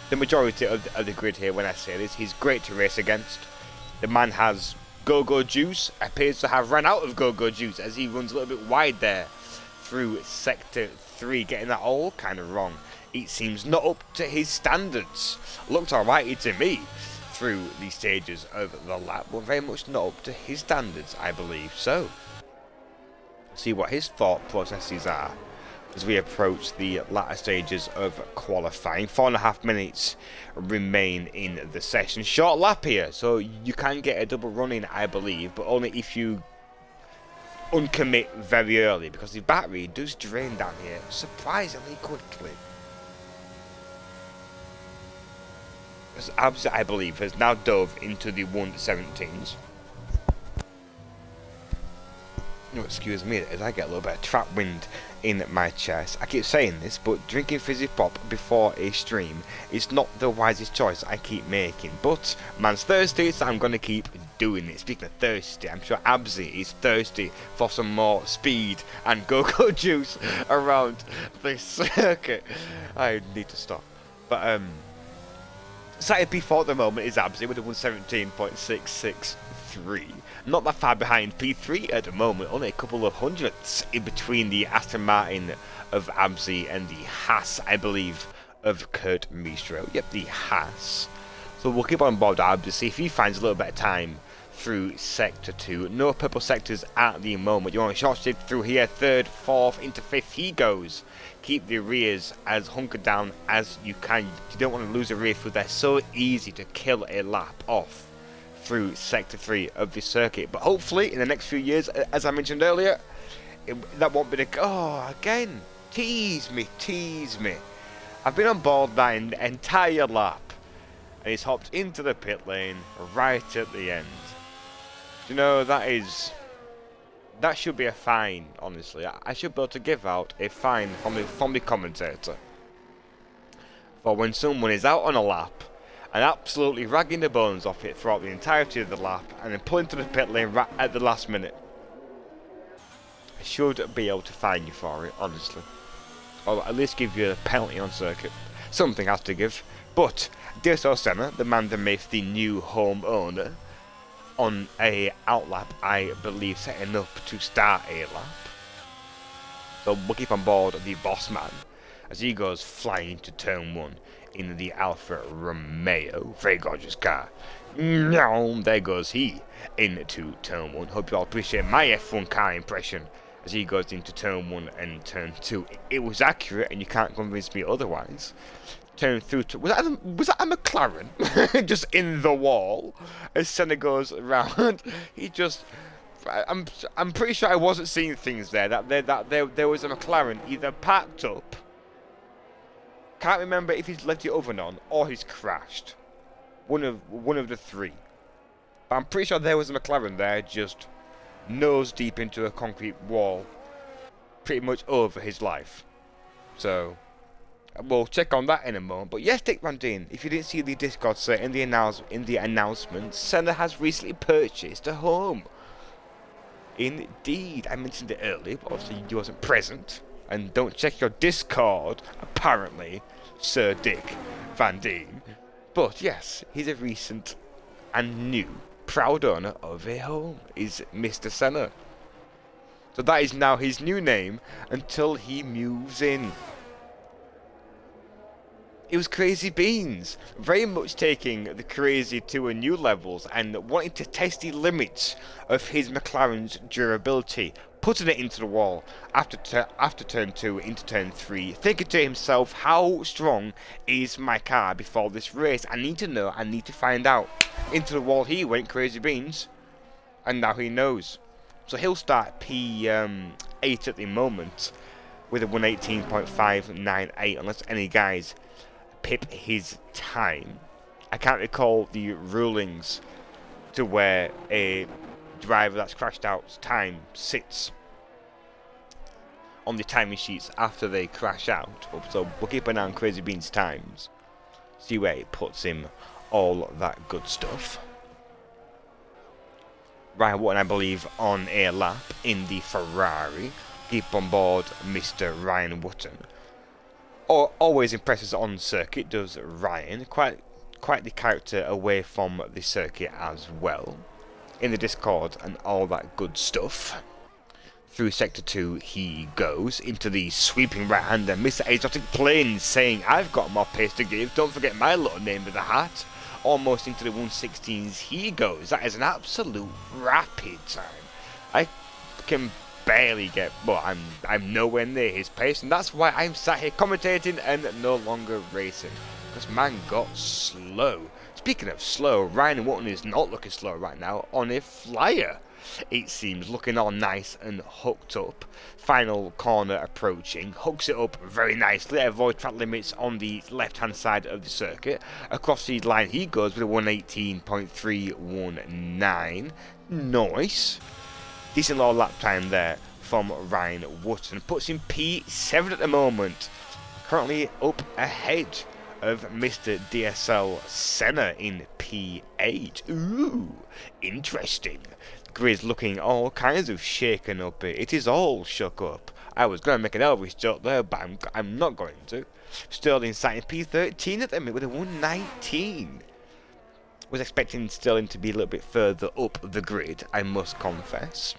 the majority of the grid here when I say this. He's great to race against. The man has go-go juice, appears to have run out of go-go juice as he runs a little bit wide there through sector 3, getting that all kind of wrong. It seems not up to his standards. Looked alrighty to me through the stages of the lap, but very much not up to his standards, I believe. So, see what his thought processes are as we approach the latter stages of qualifying. 4.5 minutes remain in the session. Short lap here, so you can get a double run in, I believe, but only if you uncommit very early, because the battery does drain down here surprisingly quickly. As Abs, I believe, has now dove into the 117s. No, excuse me, as I get a little bit of trap wind in my chest. I keep saying this, but drinking fizzy pop before a stream is not the wisest choice I keep making. But man's thirsty, so I'm going to keep doing it. Speaking of thirsty, I'm sure Absy is thirsty for some more speed and go-go juice around the circuit. I need to stop. But, Cited P4 at the moment is Absy with a 117.663. Not that far behind P3 at the moment, only a couple of hundredths in between the Aston Martin of Absy and the Haas, I believe, of Kurt Mistro. Yep, the Haas. So we'll keep on board Absy, see if he finds a little bit of time through Sector 2. No purple sectors at the moment. You want a short shift through here, 3rd, 4th, into 5th he goes. Keep the rears as hunkered down as you can. You don't want to lose a rear through. They're so easy to kill a lap off through Sector 3 of the circuit. But hopefully, in the next few years, as I mentioned earlier, that won't be the... Oh, again, tease me. I've been on board that entire lap, and he's hopped into the pit lane right at the end. You know, that should be a fine, honestly. I should be able to give out a fine from the commentator for when someone is out on a lap and absolutely ragging the bones off it throughout the entirety of the lap and then pulling to the pit lane right at the last minute. I should be able to fine you for it, honestly. Or at least give you a penalty on circuit. Something has to give. But Dirso Senna, the man that makes the new home owner, on a outlap, I believe, setting up to start a lap. So we'll keep on board the boss man as he goes flying into turn 1 in the Alfa Romeo. Very gorgeous car. There goes he into turn 1. Hope you all appreciate my F1 car impression as he goes into turn 1 and turn 2. It was accurate and you can't convince me otherwise. Turn through to... Was that a McLaren? Just in the wall as Senna goes around. He just... I'm pretty sure I wasn't seeing things there. That there was a McLaren either parked up. Can't remember if he's left the oven on or he's crashed. One of the three. But I'm pretty sure there was a McLaren there, just nose deep into a concrete wall, pretty much over his life. So we'll check on that in a moment. But yes, Dick Van Dien, if you didn't see the Discord set in the announcement, Senna has recently purchased a home. Indeed, I mentioned it earlier, but obviously you wasn't present. And don't check your Discord, apparently, Sir Dick Van Dien. But yes, he's a recent and new proud owner of a home, is Mr. Senna. So that is now his new name until he moves in. It was Crazy Beans, very much taking the crazy to a new levels and wanting to test the limits of his McLaren's durability, putting it into the wall after turn 2 into turn 3, thinking to himself, how strong is my car before this race? I need to know, I need to find out. Into the wall he went, Crazy Beans, and now he knows. So he'll start P8 at the moment with a 118.598 unless any guys pip his time. I can't recall the rulings to where a driver that's crashed out's time sits on the timing sheets after they crash out. So we'll keep an eye on Crazy Bean's times, see where it puts him, all that good stuff. Ryan Wotton, I believe, on a lap in the Ferrari. Keep on board Mr. Ryan Wotton. Always impresses on circuit, does Ryan. Quite the character away from the circuit as well. In the Discord and all that good stuff. Through Sector 2 he goes into the sweeping right hand, and Mr. Exotic Plains saying, I've got more pace to give, don't forget my little name in the hat. Almost into the 116s he goes. That is an absolute rapid time. I can barely get, well, I'm nowhere near his pace, and that's why I'm sat here commentating and no longer racing, because man got slow. Speaking of slow, Ryan Wotton is not looking slow right now on a flyer. It seems looking all nice and hooked up. Final corner approaching, hooks it up very nicely, avoid track limits on the left hand side of the circuit. Across the line he goes with a 118.319. Nice. Decent little lap time there from Ryan Wotton. Puts him P7 at the moment. Currently up ahead of Mr. DSL Senna in P8. Ooh, interesting. Grid's looking all kinds of shaken up. It is all shook up. I was going to make an Elvis joke there, but I'm not going to. Sterling sat in P13 at the minute with a 119. Was expecting Sterling to be a little bit further up the grid, I must confess.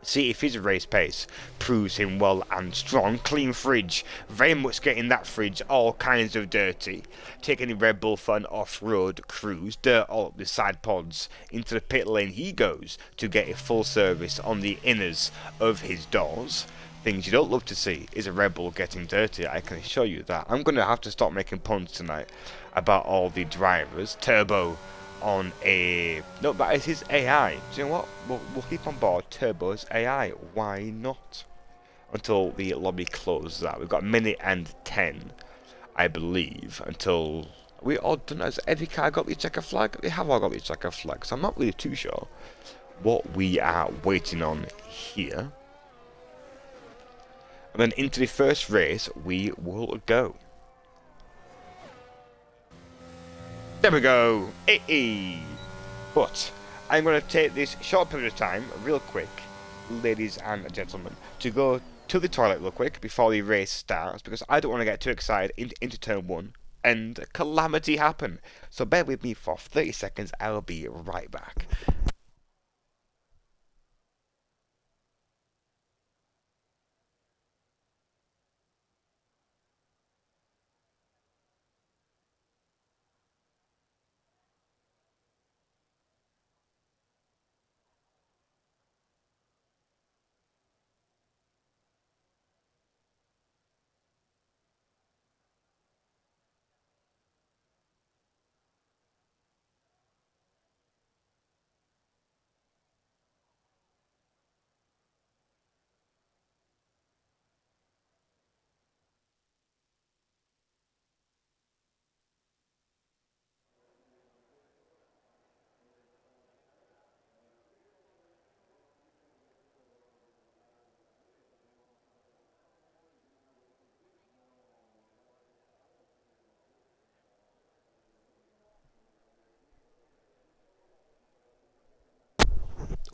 See if his race pace proves him well and strong. Clean fridge, very much getting that fridge all kinds of dirty. Taking the Red Bull for an off-road cruise. Dirt all up the side pods. Into the pit lane he goes to get a full service on the inners of his doors. Things you don't love to see is a Red Bull getting dirty, I can assure you that. I'm going to have to stop making puns tonight about all the drivers. Turbo on a... No, but it's his AI. Do you know what? We'll keep on board Turbo's AI. Why not? Until the lobby closes out. We've got a minute and 10, I believe, until... Are we all done? Has every car got the checker flag? They have all got the checker flag, so I'm not really too sure what we are waiting on here. And then into the first race we will go. There we go. But I'm going to take this short period of time, real quick, ladies and gentlemen, to go to the toilet real quick before the race starts, because I don't want to get too excited into turn 1 and calamity happen. So bear with me for 30 seconds. I'll be right back.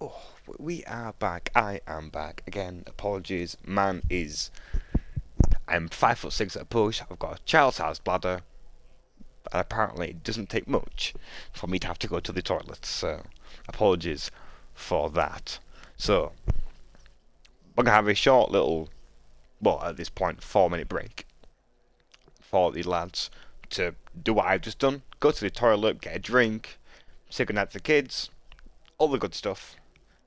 Oh, we are back. I am back again. Apologies. Man is... I'm 5'6" at a push. I've got a child's-sized bladder. And apparently it doesn't take much for me to have to go to the toilet. So, apologies for that. So, we're going to have a short little, well, at this point, 4-minute break for the lads to do what I've just done. Go to the toilet, get a drink, say goodnight to the kids, all the good stuff.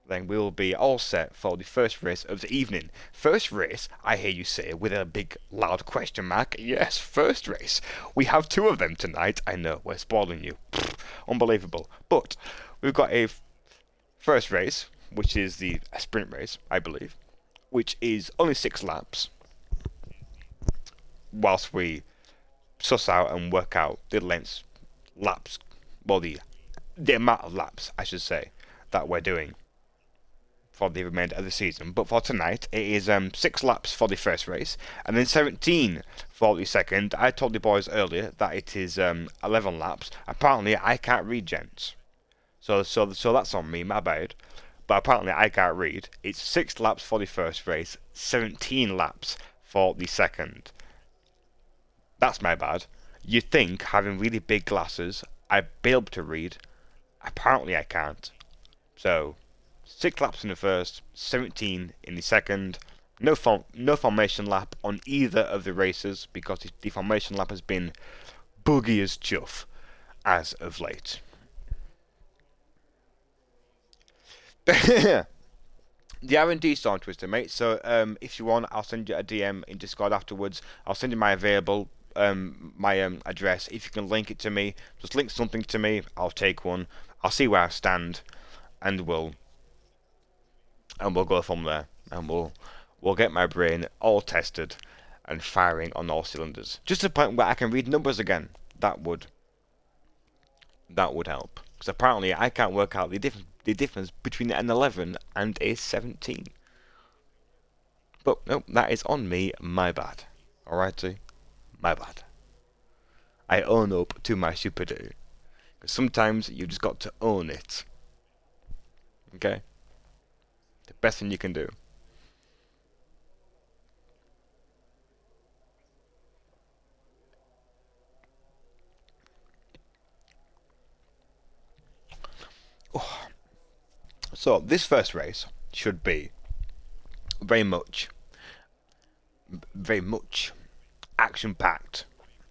Then we'll be all set for the first race of the evening. First race, I hear you say, with a big loud question mark. Yes, first race. We have 2 of them tonight. I know, we're spoiling you. Pfft, unbelievable. But we've got a first race, which is the sprint race, I believe, which is only 6 laps. Whilst we suss out and work out the lengths, laps, well, the amount of laps, I should say, that we're doing. for the remainder of the season. But for tonight, it is 6 laps for the first race, and then 17 for the second. I told the boys earlier that it is 11 laps. Apparently, I can't read, gents. So that's on me, my bad. But apparently, I can't read. It's 6 laps for the first race, 17 laps for the second. That's my bad. You'd think, having really big glasses, I'd be able to read. Apparently, I can't. So 6 laps in the first, 17 in the second. No formation lap on either of the races because the formation lap has been buggy as chuff as of late. The R&D Storm Twister, mate. So if you want, I'll send you a DM in Discord afterwards. I'll send you my available address. If you can link it to me, just link something to me. I'll take one. I'll see where I stand, and we'll go from there. And we'll get my brain all tested and firing on all cylinders. Just to the point where I can read numbers again. That would help. Because apparently I can't work out the difference between an 11 and a 17. But no, that is on me. My bad. Alrighty. My bad. I own up to my stupidity. Because sometimes you just got to own it. Okay? The best thing you can do. Oh. So, this first race should be very much action-packed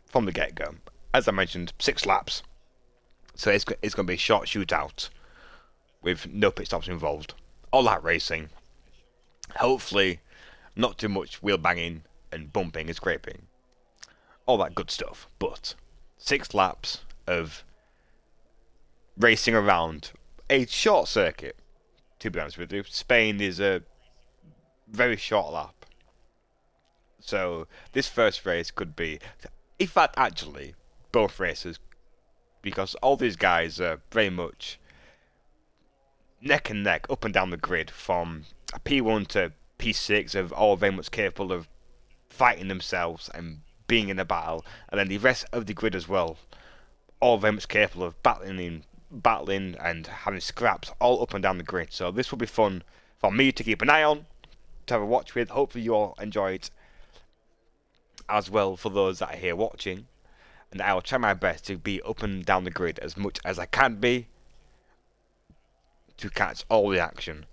from the get-go. As I mentioned, 6 laps. So it's going to be a short shootout with no pit stops involved. All that racing. Hopefully, not too much wheel banging and bumping and scraping. All that good stuff. But 6 laps of racing around a short circuit. To be honest with you, Spain is a very short lap. So this first race could be, in fact, actually, both races, because all these guys are very much neck and neck up and down the grid from P1 to P6, of all very much capable of fighting themselves and being in a battle, and then the rest of the grid as well, all very much capable of battling and having scraps all up and down the grid. So this will be fun for me to keep an eye on, to have a watch with. Hopefully you all enjoy it as well for those that are here watching, and I will try my best to be up and down the grid as much as I can be to catch all the action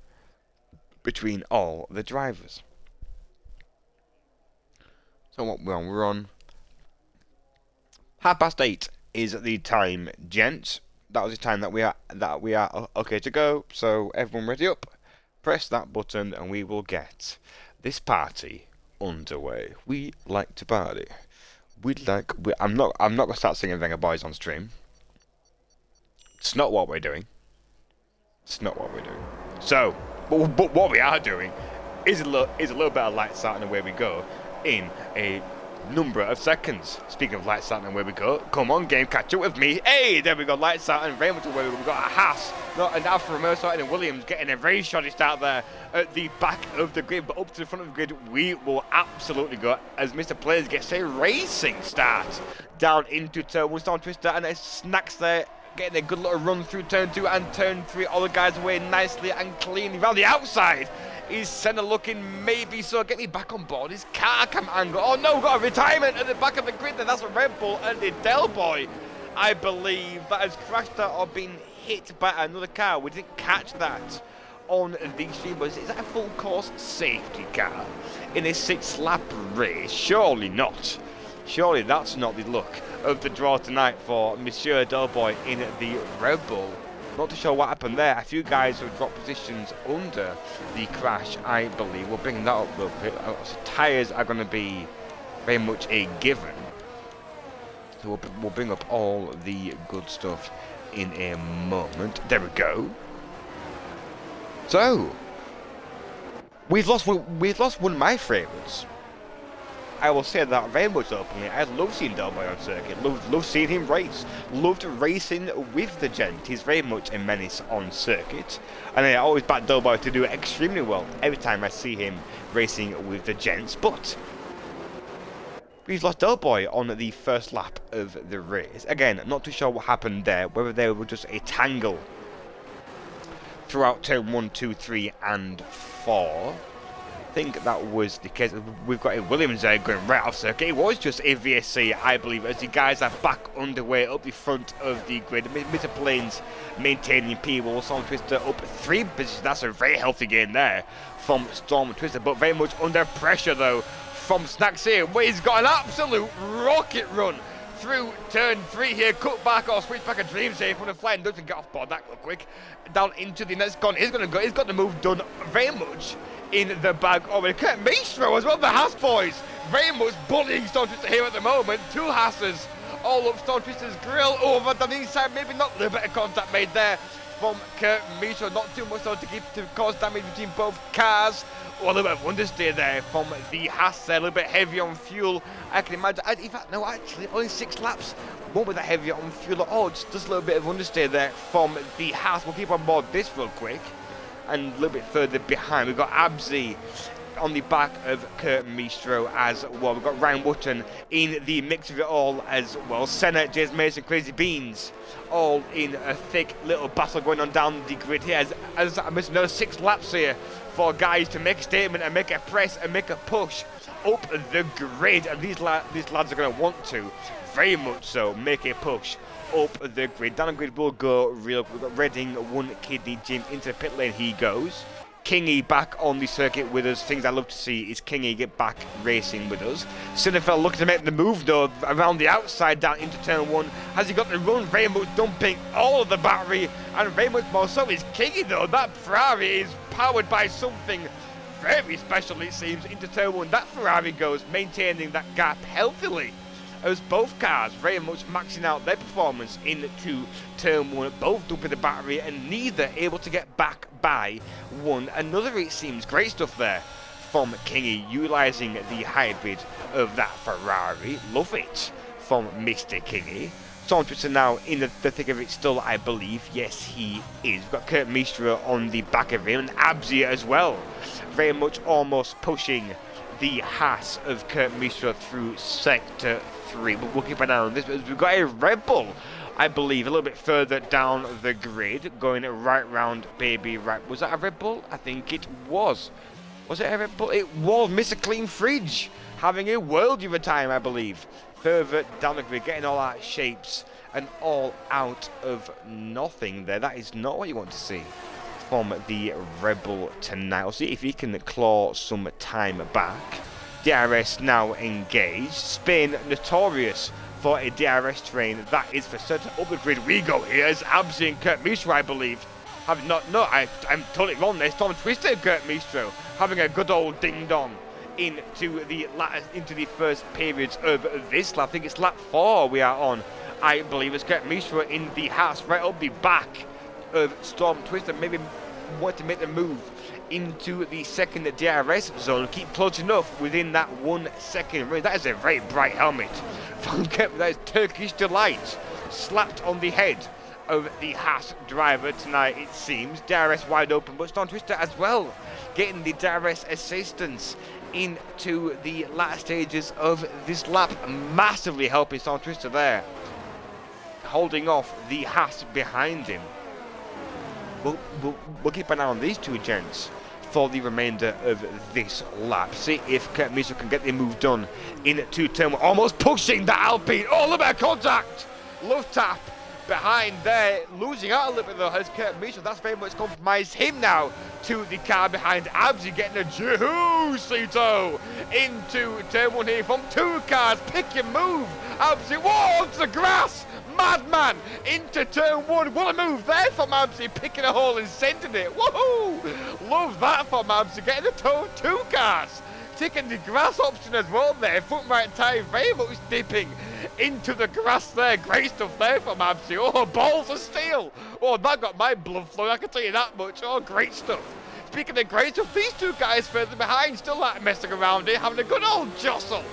between all the drivers. So what we're on 8:30 is the time, gents. That was the time that we are okay to go. So everyone ready up? Press that button and we will get this party underway. We like to party. I'm not gonna start singing Venga Boys on stream. It's not what we're doing. It's not what we're doing. So, but what we are doing is a little bit of Lights Out and Away We Go in a number of seconds. Speaking of Lights Out and Away We Go, come on, game, catch up with me. Hey, there we go, Lights Out and very much away. We've got a Haas, not an Alfa Romeo, and Williams getting a very shoddy start there at the back of the grid, but up to the front of the grid, we will absolutely go as Mr. Players gets a racing start down into turn 1 Storm Twister, and it snacks there, getting a good little run through turn 2 and turn 3. All the guys away nicely and cleanly around the outside. Is Senna looking maybe so? Get me back on board. His car cam angle. Oh no, got a retirement at the back of the grid. Then that's a Red Bull and the Del Boy, I believe, that has crashed out or been hit by another car. We didn't catch that on the stream. Is that a full course safety car in a 6-lap race? Surely not. Surely that's not the look of the draw tonight for Monsieur Del Boy in the Red Bull. Not too sure what happened there. A few guys have dropped positions under the crash, I believe. We'll bring that up a little bit. So tyres are going to be very much a given. So we'll bring up all the good stuff in a moment. There we go. So we've lost one of my favourites. I will say that very much openly. I love seeing Del Boy on circuit. Love seeing him race. Loved racing with the gent. He's very much a menace on circuit. And I always back Del Boy to do extremely well every time I see him racing with the gents. But we've lost Del Boy on the first lap of the race. Again, not too sure what happened there. Whether there was just a tangle throughout turn 1, 2, 3 and 4. I think that was the case. We've got a Williams there going right off circuit. It was just a VSC, I believe, as the guys are back underway up the front of the grid. Mr. Plains maintaining P1. Storm Twister up 3 positions. That's a very healthy gain there from Storm Twister, but very much under pressure though from Snacks here, where he's got an absolute rocket run through turn 3 here, cut back or switch back a Dream Safe from the flying doesn't get off board that real quick. Down into the next gun. He's got the move done very much in the bag. Oh, and Kurt Maestro as well, the Haas boys. Very much bullying Storm Twister here at the moment. 2 Haasers all up Storm Twister's grill over the inside. Maybe not a little bit of contact made there from Kurt Maestro. Not too much though to cause damage between both cars. Oh, a little bit of understeer there from the Haas there, a little bit heavy on fuel. I can imagine, in fact, no, actually, only 6 laps. Won't be that heavy on fuel at all. Just a little bit of understeer there from the Haas. We'll keep on board this real quick. And a little bit further behind, we've got Abzi on the back of Kurt Maestro as well. We've got Ryan Wotton in the mix of it all as well. Senna, James Mason, Crazy Beans, all in a thick little battle going on down the grid here. As I mentioned, another 6 laps here for guys to make a statement and make a press and make a push up the grid. And these lads are going to want to, very much so, make a push up the grid. Down the grid will go real. We've got Redding, One Kidney Jim into the pit lane. He goes. Kingy back on the circuit with us. Things I love to see is Kingy get back racing with us. Sinnerfeld looking to make the move though around the outside down into turn 1. Has he got the run? Very much dumping all of the battery, and very much more so is Kingy though. That Ferrari is powered by something very special, it seems, into turn 1. That Ferrari goes, maintaining that gap healthily, as both cars very much maxing out their performance into turn 1, both dumping the battery and neither able to get back by 1 another. It seems great stuff there from Kingy, utilising the hybrid of that Ferrari. Love it from Mr. Kingy. Storm Twister now in the thick of it still, I believe. Yes, he is. We've got Kurt Maestro on the back of him, and Abzia as well, very much almost pushing the Haas of Kurt Maestro through sector 3. But we'll keep an eye on this. We've got a Red Bull, I believe, a little bit further down the grid, going right round baby right. Was that a Red Bull? I think it was. Was it a Red Bull? It was Mr. Clean Fridge having a world of a time, I believe. Further down the grid, getting all out shapes and all out of nothing there. That is not what you want to see from the Red Bull tonight. We'll see if he can claw some time back. DRS now engaged. Spain notorious for a DRS train. That is for certain. Up the grid we go here as Abzi and Kurt Maestro, I believe. I'm totally wrong there. Storm Twister and Kurt Maestro having a good old ding dong into the first periods of this lap. I think it's lap 4 we are on, I believe, as Kurt Maestro in the Haas right up the back of Storm Twister. Maybe want to make the move into the second DRS zone, keep close enough within that 1 second range. That is a very bright helmet from Kurt. That is Turkish delight slapped on the head of the Haas driver tonight, it seems. DRS wide open, but Storm Twister as well getting the DRS assistance into the latter stages of this lap, massively helping Storm Twister there, holding off the Haas behind him. We'll keep an eye on these two gents for the remainder of this lap. See if Kurt Maestro can get the move done into turn 1. Almost pushing that Alpine. Oh, a little bit of contact. Love tap behind there. Losing out a little bit though as Kurt Maestro. That's very much compromised him now to the car behind. Abzi getting a juicy-to into turn 1 here from 2 cars. Pick your move. Abzi, whoa, onto the grass. Madman into turn 1. What a move there from Abzi, picking a hole and sending it. Woohoo! Love that from Abzi, getting the toe of 2 cars. Taking the grass option as well there. Front right tyre very much dipping into the grass there. Great stuff there from Abzi. Oh, balls of steel. Oh, that got my blood flowing, I can tell you that much. Oh, great stuff. Speaking of great stuff, these 2 guys further behind still like messing around here, having a good old jostle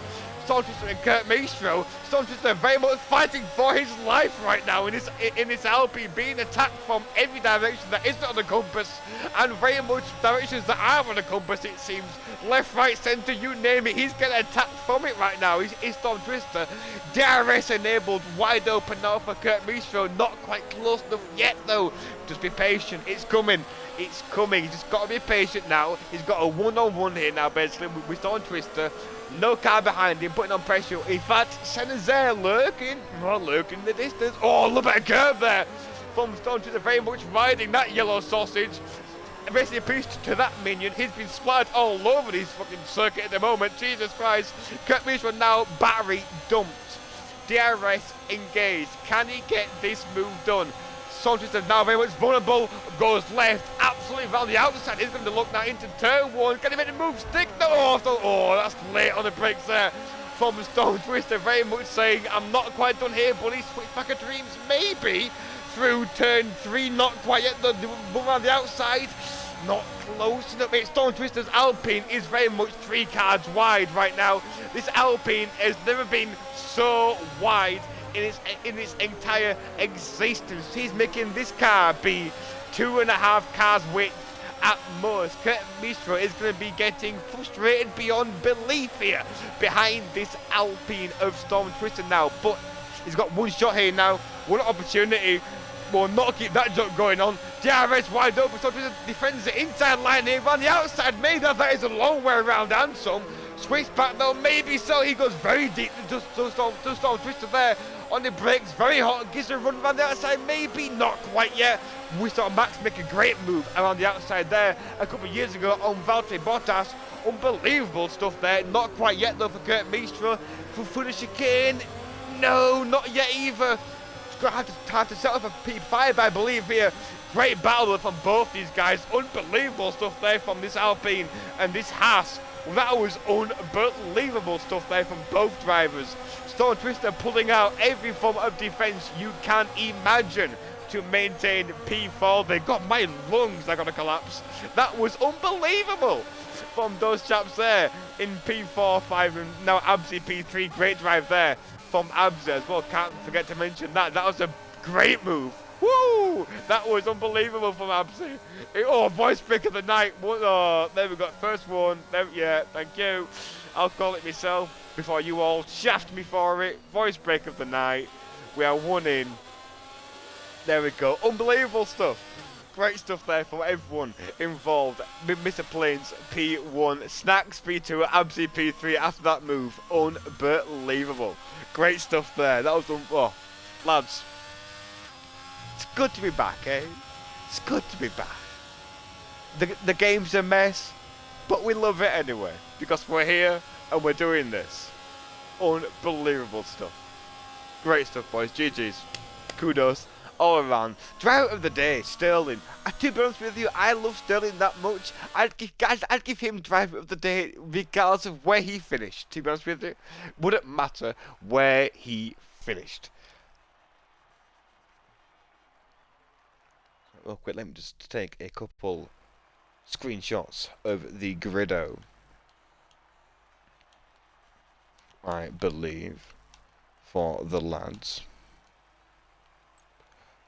Storm Twister and Kurt Maestro. Storm Twister very much fighting for his life right now in this Alpine, being attacked from every direction that isn't on the compass, and very much directions that are on the compass, it seems. Left, right, centre, you name it, he's getting attacked from it right now. He's Storm Twister. DRS enabled, wide open now for Kurt Maestro. Not quite close enough yet though. Just be patient, it's coming. It's coming. He's just got to be patient now. He's got a one-on-one here now, basically, with Storm Twister. No car behind him, putting on pressure. In fact, Senna's there, lurking in the distance. Oh, look at a curve there from Storm Twister, very much riding that yellow sausage. Rest in peace to that minion. He's been splattered all over this fucking circuit at the moment. Jesus Christ. Kurt Maestro now battery dumped. DRS engaged. Can he get this move done? Storm Twister now very much vulnerable, goes left, absolutely around the outside. He's going to look now into turn one. Can he make the move stick? No, oh, that's late on the brakes there from Storm Twister, very much saying, I'm not quite done here, buddy. Switchback of dreams, maybe through turn three, not quite yet. The move around the outside, not close enough. Storm Twister's Alpine is very much 3 cars wide right now. This Alpine has never been so wide in its entire existence. He's making this car be 2.5 cars width at most. Kurt Maestro is going to be getting frustrated beyond belief here behind this Alpine of Storm Twister now, but he's got one shot here now, one opportunity. Will not keep that jump going on. DRS wide open. Storm Twister defends the inside line here, on the outside. Maybe that is a long way around and some. Switch back though, maybe so. He goes very deep to Storm Twister there on the brakes, very hot. Gives a run around the outside, maybe not quite yet. We saw Max make a great move around the outside there a couple of years ago on Valtteri Bottas. Unbelievable stuff there. Not quite yet though for Kurt Maestro. For the chicane, no, not yet either. He's going to have to settle for P5, I believe here. Great battle from both these guys. Unbelievable stuff there from this Alpine and this Haas. That was unbelievable stuff there from both drivers. Storm Twister pulling out every form of defense you can imagine to maintain P4. They got my lungs are gonna collapse. That was unbelievable from those chaps there in P4, 5, and now Abzi P3. Great drive there from Abzi as well. Can't forget to mention that. That was a great move. Woo! That was unbelievable from Abzi. Oh, voice break of the night. Oh, there we go. First one. There, yeah, thank you. I'll call it myself before you all shaft me for it. Voice break of the night. We are 1 in. There we go. Unbelievable stuff. Great stuff there from everyone involved. Mr. Plains P1, Snacks P2, Abzi P3 after that move. Unbelievable. Great stuff there. That was, oh, lads. It's good to be back, eh? It's good to be back. The game's a mess, but we love it anyway, because we're here and we're doing this. Unbelievable stuff. Great stuff, boys. GG's. Kudos all around. Driver of the day, Sterling. To be honest with you, I love Sterling that much. I'd give him driver of the day regardless of where he finished. To be honest with you, wouldn't matter where he finished. Real quick, let me just take a couple screenshots of the grido. I believe for the lads.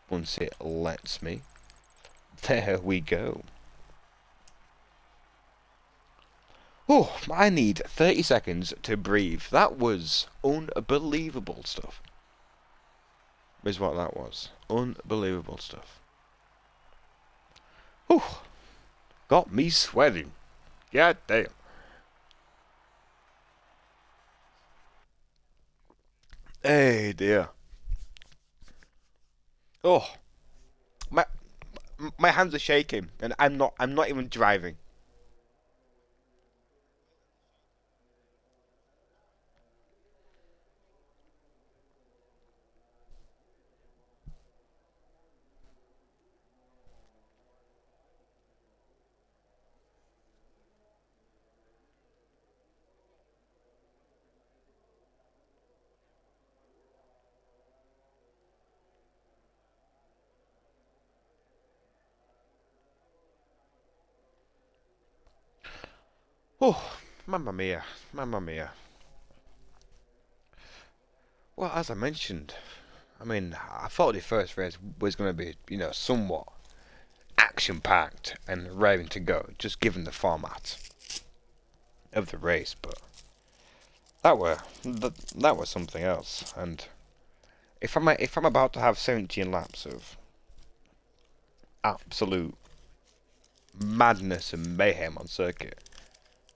Once it lets me. There we go. Oh, I need 30 seconds to breathe. That was unbelievable stuff. Is what that was. Unbelievable stuff. Whew. Got me sweating. God damn. Hey dear. Oh. My hands are shaking and I'm not even driving. Oh, mamma mia, mamma mia. Well, as I mentioned, I mean, I thought the first race was going to be, somewhat action-packed and raring to go, just given the format of the race, but that was something else. And if I'm about to have 17 laps of absolute madness and mayhem on circuit,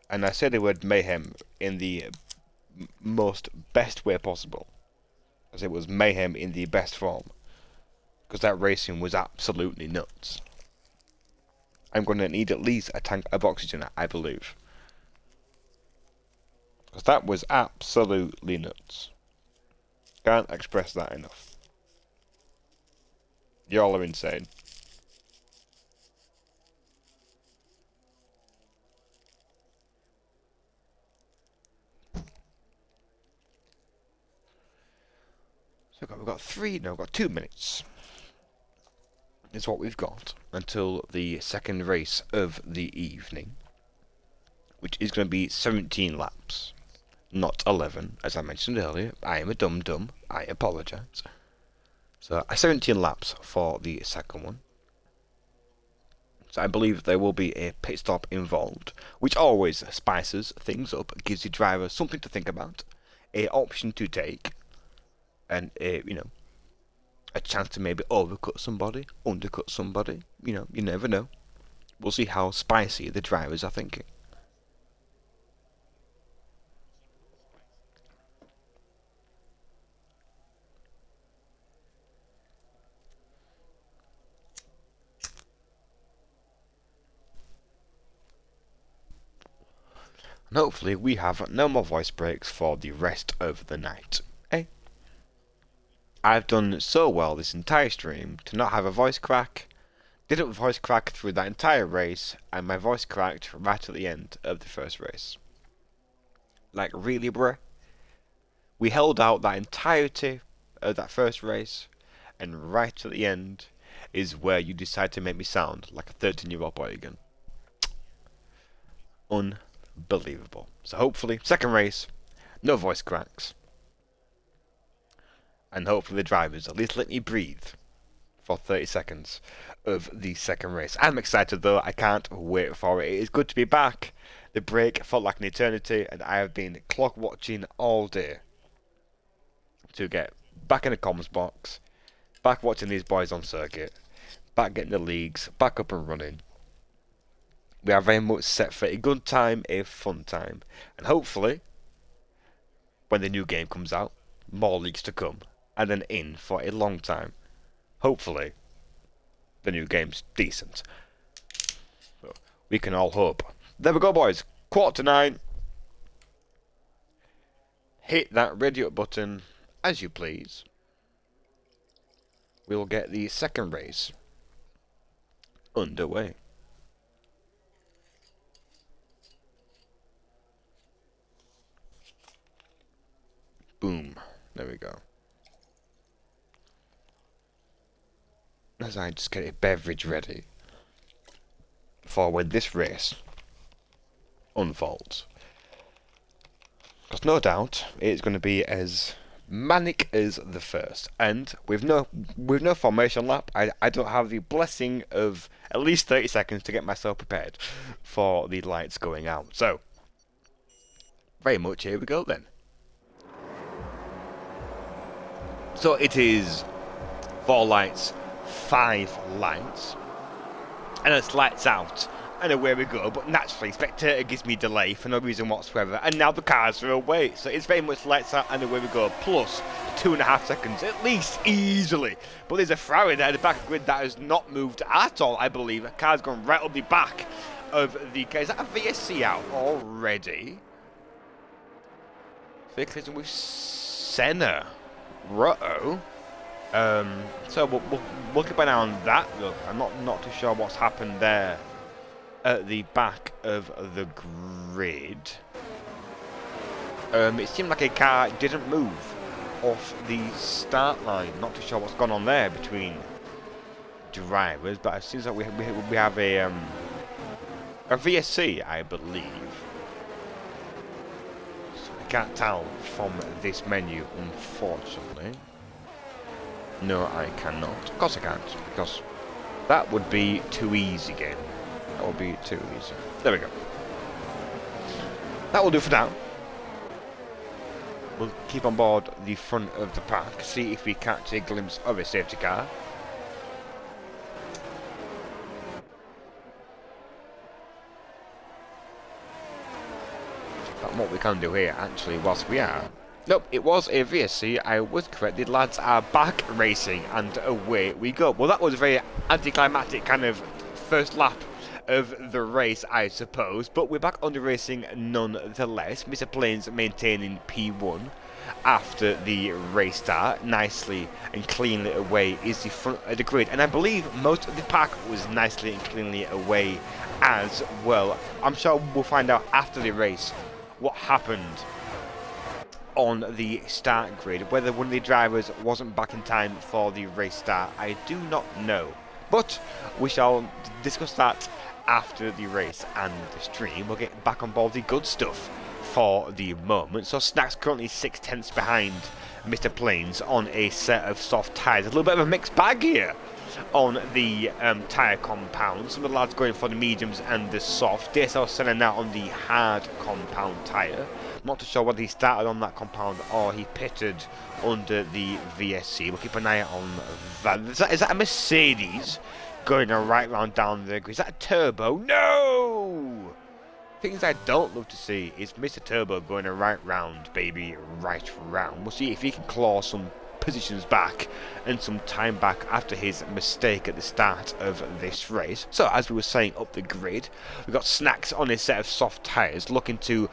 and I say the word mayhem in the most best way possible, as it was mayhem in the best form, because that racing was absolutely nuts. I'm going to need at least a tank of oxygen, I believe, because that was absolutely nuts. Can't express that enough. Y'all are insane. So we've got 2 minutes. Is what we've got until the second race of the evening, which is going to be 17 laps, not 11, as I mentioned earlier. I am a dum-dum. I apologise. So 17 laps for the second one. So I believe there will be a pit stop involved, which always spices things up, gives the driver something to think about, an option to take, and a chance to maybe overcut somebody, undercut somebody. You never know. We'll see how spicy the drivers are thinking. And hopefully we have no more voice breaks for the rest of the night. I've done so well this entire stream to not have a voice crack. Didn't voice crack through that entire race, and my voice cracked right at the end of the first race. Like, really, bruh? We held out that entirety of that first race, and right at the end is where you decide to make me sound like a 13-year-old boy again. Unbelievable. So hopefully, second race, no voice cracks. And hopefully the drivers at least let me breathe for 30 seconds of the second race. I'm excited though, I can't wait for it. It is good to be back. The break felt like an eternity, and I have been clock watching all day to get back in the comms box, back watching these boys on circuit, back getting the leagues, back up and running. We are very much set for a good time, a fun time, and hopefully, when the new game comes out, more leagues to come. And then in for a long time. Hopefully, the new game's decent. So we can all hope. There we go, boys. 8:45. Hit that ready up button as you please. We'll get the second race underway. Boom. There we go. As I just get a beverage ready for when this race unfolds. Because no doubt it's going to be as manic as the first. And with no formation lap, I don't have the blessing of at least 30 seconds to get myself prepared for the lights going out. So, very much here we go then. So it is 4 lights, 5 lights, and it's lights out, and away we go. But naturally, spectator gives me delay for no reason whatsoever, and now the cars are away, so it's very much lights out and away we go, plus 2.5 seconds at least, easily. But there's a Ferrari there at the back of the grid that has not moved at all, I believe. A car's gone right up the back of the car. Is that a VSC out already? They're collision with Senna. Ruh-oh. So we'll keep an eye on that. Look, I'm not too sure what's happened there at the back of the grid. It seemed like a car didn't move off the start line. Not too sure what's gone on there between drivers, but it seems like we have a VSC, I believe. So can't tell from this menu, unfortunately. No, I cannot. Of course I can't, because that would be too easy game. That would be too easy. There we go. That will do for now. We'll keep on board the front of the pack, see if we catch a glimpse of a safety car. But what we can do here, actually, whilst we are... Nope, it was a VSC, I was correct. The lads are back racing, and away we go. Well, that was a very anticlimactic kind of first lap of the race, I suppose, but we're back on the racing nonetheless. Mr. Plains maintaining P1 after the race start. Nicely and cleanly away is the front of the grid, and I believe most of the pack was nicely and cleanly away as well. I'm sure we'll find out after the race what happened on the start grid. Whether one of the drivers wasn't back in time for the race start, I do not know, but we shall discuss that after the race and the stream. We'll get back on board the good stuff for the moment. So Snacks currently 6/10 behind Mr. Plains on a set of soft tyres. A little bit of a mixed bag here on the tyre compound. Some of the lads going for the mediums and the soft. DSL Senna now on the hard compound tyre. Not too sure whether he started on that compound or he pitted under the VSC. We'll keep an eye on that. Is that a Mercedes going right round down there? Is that a turbo? No! Things I don't love to see is Mr. Turbo going a right round, baby, right round. We'll see if he can claw some positions back and some time back after his mistake at the start of this race. So, as we were saying up the grid, we've got Snacks on a set of soft tyres looking to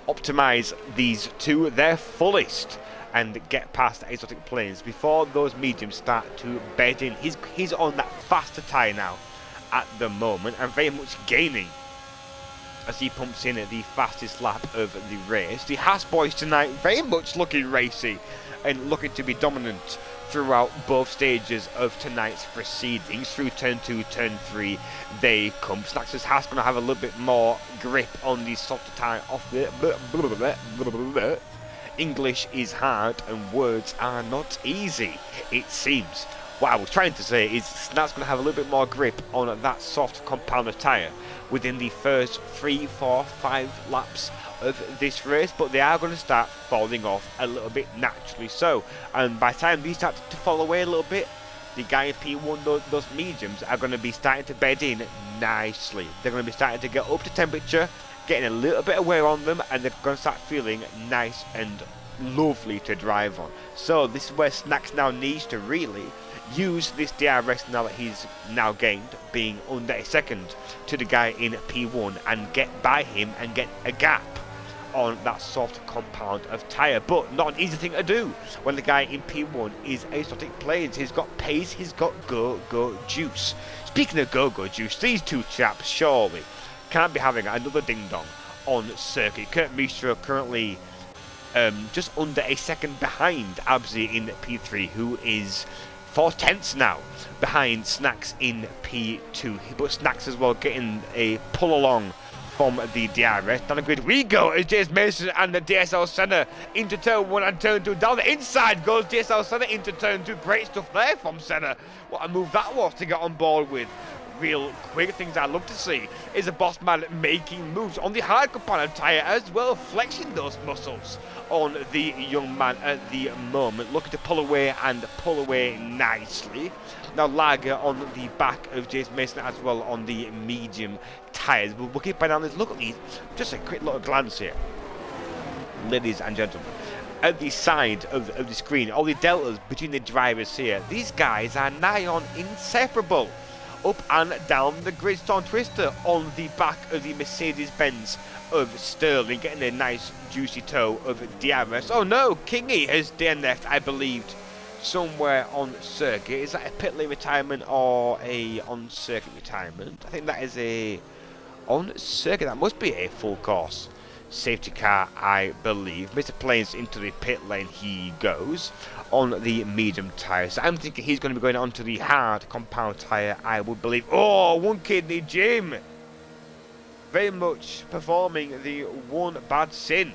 optimise these to their fullest and get past Exotic Plains before those mediums start to bed in. He's on that faster tyre now at the moment and very much gaining as he pumps in at the fastest lap of the race. The Haas boys tonight very much looking racy and looking to be dominant throughout both stages of tonight's proceedings. Through turn 2, turn 3 they come. Snacks' Haas going to have a little bit more grip on the softer tyre off the... English is hard and words are not easy, it seems. What I was trying to say is Snacks going to have a little bit more grip on that soft compounder tyre within the first 3, 4, 5 laps of this race, but they are going to start falling off a little bit naturally so, and by the time these start to fall away a little bit, the guy in P1, those mediums, are going to be starting to bed in nicely. They're going to be starting to get up to temperature, getting a little bit of wear on them, and they're going to start feeling nice and lovely to drive on. So this is where Snacks now needs to really use this DRS now that he's now gained, being under a second to the guy in P1, and get by him and get a gap on that soft compound of tyre. But not an easy thing to do when the guy in P1 is Exotic Plains. He's got pace, he's got go juice. Speaking of go juice, these two chaps surely can't be having another ding-dong on circuit. Kurt Mistro currently just under a second behind Abzi in P3, who is 4/10 now behind Snacks in P2. But Snacks as well getting a pull along from the DRS. Down the grid we go as James Mason and the DSL Senna into turn 1 and turn 2. Down the inside goes DSL Senna into turn 2. Great stuff there from Senna. What a move that was to get on board with. Real quick things I love to see is a boss man making moves on the hard component tyre as well, flexing those muscles on the young man at the moment, looking to pull away and pull away nicely. Now Lager on the back of James Mason as well on the medium tyres. We'll keep an eye on this. Look at these, just a quick little glance here, ladies and gentlemen, at the side of the screen, all the deltas between the drivers here. These guys are nigh on inseparable. Up and down the grid. Storm Twister on the back of the Mercedes-Benz of Sterling, getting a nice juicy toe of DRS. Oh no, Kingy has DNF'd, I believed, somewhere on circuit. Is that a pit lane retirement or a on-circuit retirement? I think that is a on-circuit. That must be a full course safety car, I believe. Mr. Plains into the pit lane he goes on the medium tyre. So I'm thinking he's going to be going onto the hard compound tyre, I would believe. Oh, One Kidney Jim very much performing the one bad sin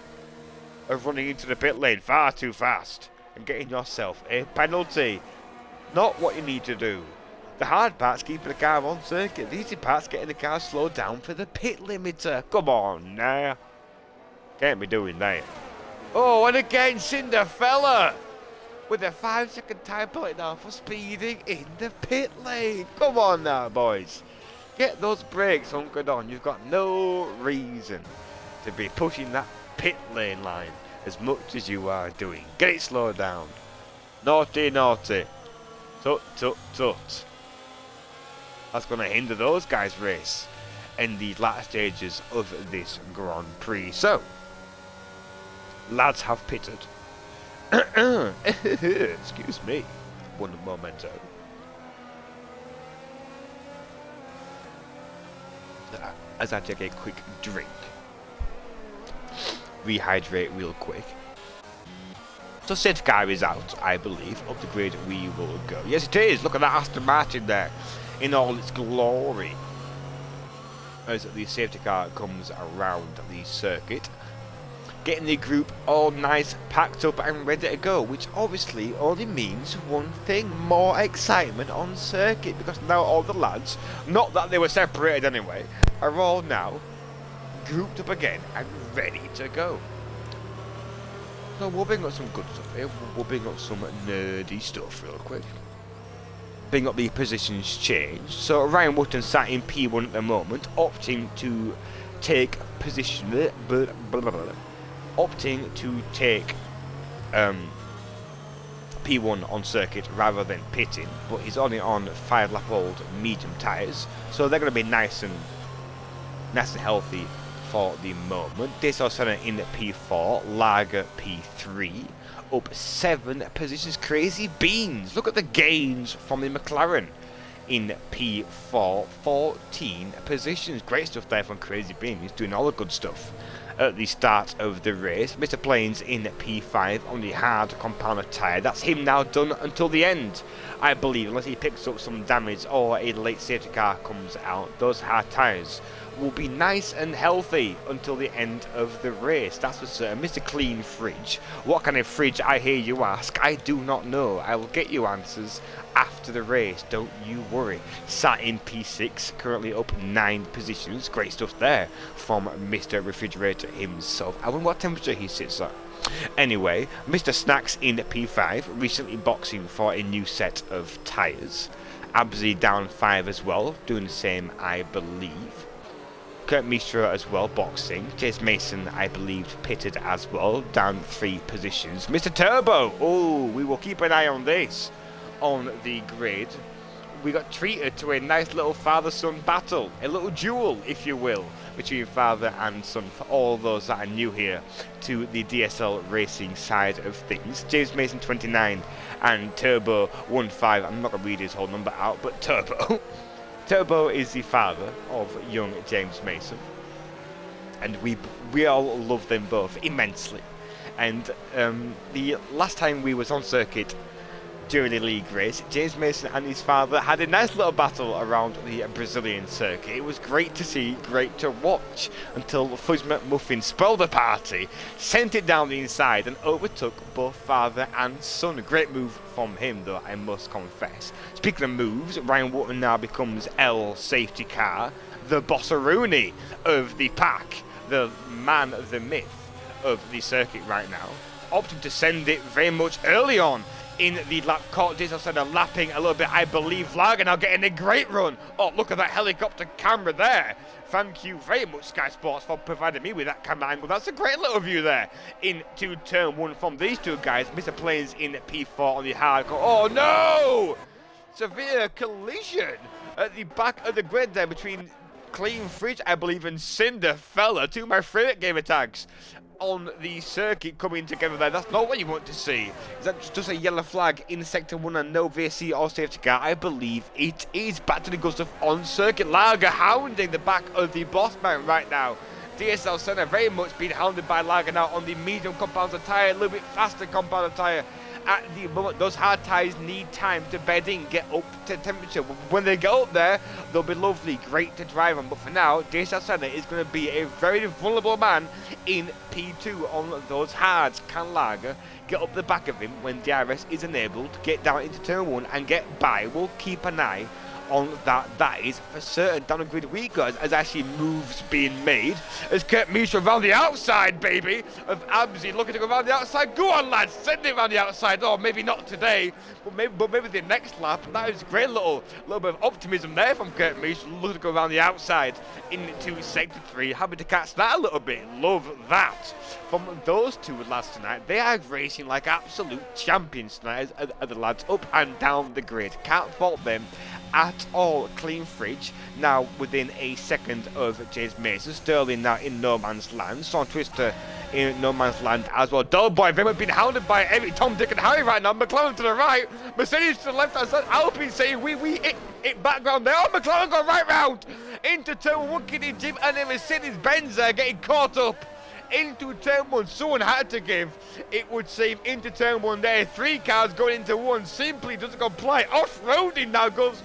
of running into the pit lane far too fast and getting yourself a penalty. Not what you need to do. The hard part's keeping the car on circuit. The easy part's getting the car slowed down for the pit limiter. Come on now. Can't be doing that. Oh, and again, Cinderfella with a 5-second time penalty now for speeding in the pit lane. Come on now, boys. Get those brakes hunkered on. You've got no reason to be pushing that pit lane line as much as you are doing. Get it slowed down. Naughty, naughty. Tut, tut, tut. That's going to hinder those guys' race in the latter stages of this Grand Prix. So, lads have pitted. Excuse me. One momento. As I take a quick drink. Rehydrate real quick. So safety car is out, I believe. Up the grid we will go. Yes it is. Look at that Aston Martin there in all its glory. As the safety car comes around the circuit. Getting the group all nice, packed up and ready to go. Which obviously only means one thing. More excitement on circuit. Because now all the lads, not that they were separated anyway, are all now grouped up again and ready to go. So we'll bring up some good stuff here. We'll bring up some nerdy stuff real quick. Bring up the positions change. So Ryan Wootton sat in P1 at the moment, opting to take position, opting to take P1 on circuit rather than pitting, but he's only on 5-lap-old medium tyres, so they're going to be nice and healthy for the moment. Diesel Senna in P4, Lager P3, up 7 positions. Crazy beans! Look at the gains from the McLaren in P4, 14 positions. Great stuff there from Crazy Beans. He's doing all the good stuff at the start of the race. Mr. Plains in P5 on the hard compounder tyre. That's him now done until the end, I believe, unless he picks up some damage or a late safety car comes out. Those hard tyres will be nice and healthy until the end of the race. That's for certain. Mr. Clean Fridge. What kind of fridge, I hear you ask? I do not know. I will get you answers after the race. Don't you worry. Sat in P6, currently up 9 positions. Great stuff there from Mr. Refrigerator himself. I wonder what temperature he sits at. Anyway, Mr. Snacks in P5, recently boxing for a new set of tyres. Absy down 5 as well, doing the same, I believe. Kurt Mistra as well, boxing. James Mason, I believe, pitted as well, down 3 positions. Mr. Turbo, oh, we will keep an eye on this on the grid. We got treated to a nice little father-son battle, a little duel, if you will, between father and son, for all those that are new here to the DSL racing side of things. James Mason 29 and Turbo 15. I'm not going to read his whole number out, but Turbo. Turbo is the father of young James Mason, and we all love them both immensely. And the last time we was on circuit during the league race, James Mason and his father had a nice little battle around the Brazilian circuit. It was great to see, great to watch, until Fuzz McMuffin spoiled the party, sent it down the inside and overtook both father and son. A great move from him though, I must confess. Speaking of moves, Ryan Wootton now becomes L safety car, the Bossaroonie of the pack, the man, the myth of the circuit right now, opting to send it very much early on in the lap. Caught Diesel Senna lapping a little bit, I believe. Lager now getting a great run. Oh, look at that helicopter camera there. Thank you very much, Sky Sports, for providing me with that camera angle. That's a great little view there into turn 1 from these two guys. Mr. Plains in P4 on the hardcore. Oh no! Severe collision at the back of the grid there between Clean Fridge, I believe, and Cinderfella, two of my favourite gamer tags on the circuit coming together there. That's not what you want to see. Is that just a yellow flag in sector 1 and no VC or safety car? I believe it is. Back to the good stuff on circuit. Lager hounding the back of the boss man right now. DSL Senna very much being hounded by Lager now on the medium compounder tyre, a little bit faster compounder tyre at the moment. Those hard tyres need time to bed in, get up to temperature. When they get up there, they'll be lovely, great to drive on. But for now, DSL Senna is going to be a very vulnerable man in P2 on those hards. Can Lager get up the back of him when DRS is enabled, get down into turn 1 and get by? We'll keep an eye on that. That is for certain. Down the grid we go as actually moves being made as Kurt Mishra around the outside, baby, of Abzi looking to go around the outside. Go on, lads, send him around the outside. Oh, maybe not today, but maybe the next lap. That is a great little bit of optimism there from Kurt Mishra looking to go around the outside into sector 3. Happy to catch that a little bit. Love that from those two lads tonight. They are racing like absolute champions tonight as the lads up and down the grid. Can't fault them at all. Clean fridge now within a second of James Mason. Sterling now in no man's land. Sean Twister in no man's land as well. Doughboy very much being hounded by every Tom, Dick and Harry right now. McLaren to the right, Mercedes to the left hand side. Alpine saying we it background there. Oh, McLaren got right round into turn 1. Kitty Jim and then Mercedes Benz getting caught up into turn 1. Someone had to give, it would seem, into turn 1 there. 3 cars going into 1 simply doesn't comply. Off-roading now goes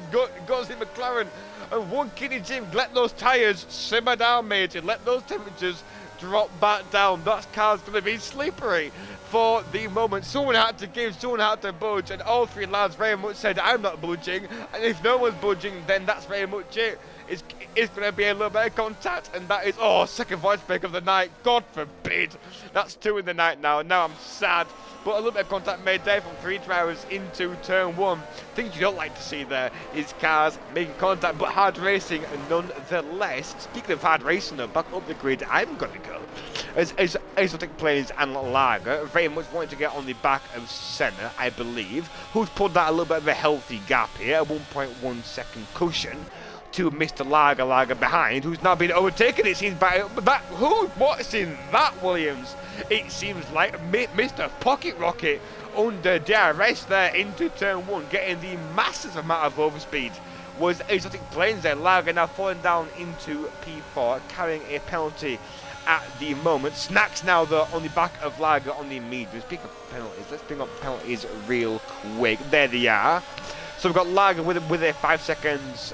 in McLaren. And 1 Kitty Jim, let those tyres simmer down, matey. Let those temperatures drop back down. That car's going to be slippery for the moment. Someone had to give, someone had to budge, and all 3 lads very much said, I'm not budging. And if no one's budging, then that's very much it. It's going to be a little bit of contact, and that is, second voice break of the night. God forbid. That's 2 in the night now. Now I'm sad. But a little bit of contact made there from 3 drivers into turn 1. Things you don't like to see there is cars making contact, but hard racing nonetheless. Speaking of hard racing, though, back up the grid, I'm going to go. As Exotic Plains and Lager very much wanted to get on the back of Senna, I believe, who's pulled that a little bit of a healthy gap here, a 1.1 second cushion to Mr. Lager behind, who's now been overtaken, it seems, by that. What's in that, Williams? It seems like Mr. Pocket Rocket under DRS there into turn 1, getting the massive amount of overspeed. Was Exotic Plains there. Lager now falling down into P4, carrying a penalty at the moment. Snacks now, though, on the back of Lager on the mediums. Pick up penalties. Let's bring up penalties real quick. There they are. So we've got Lager with their 5 seconds,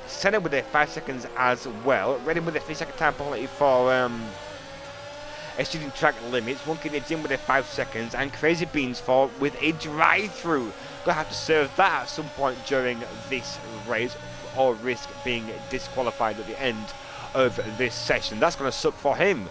Senna with their 5 seconds as well. Ready with their 3-second time penalty for exceeding track limits. One Kid Jim with their 5 seconds, and Crazy Beans for with a drive-through. Gonna have to serve that at some point during this race, or risk being disqualified at the end of this session. That's gonna suck for him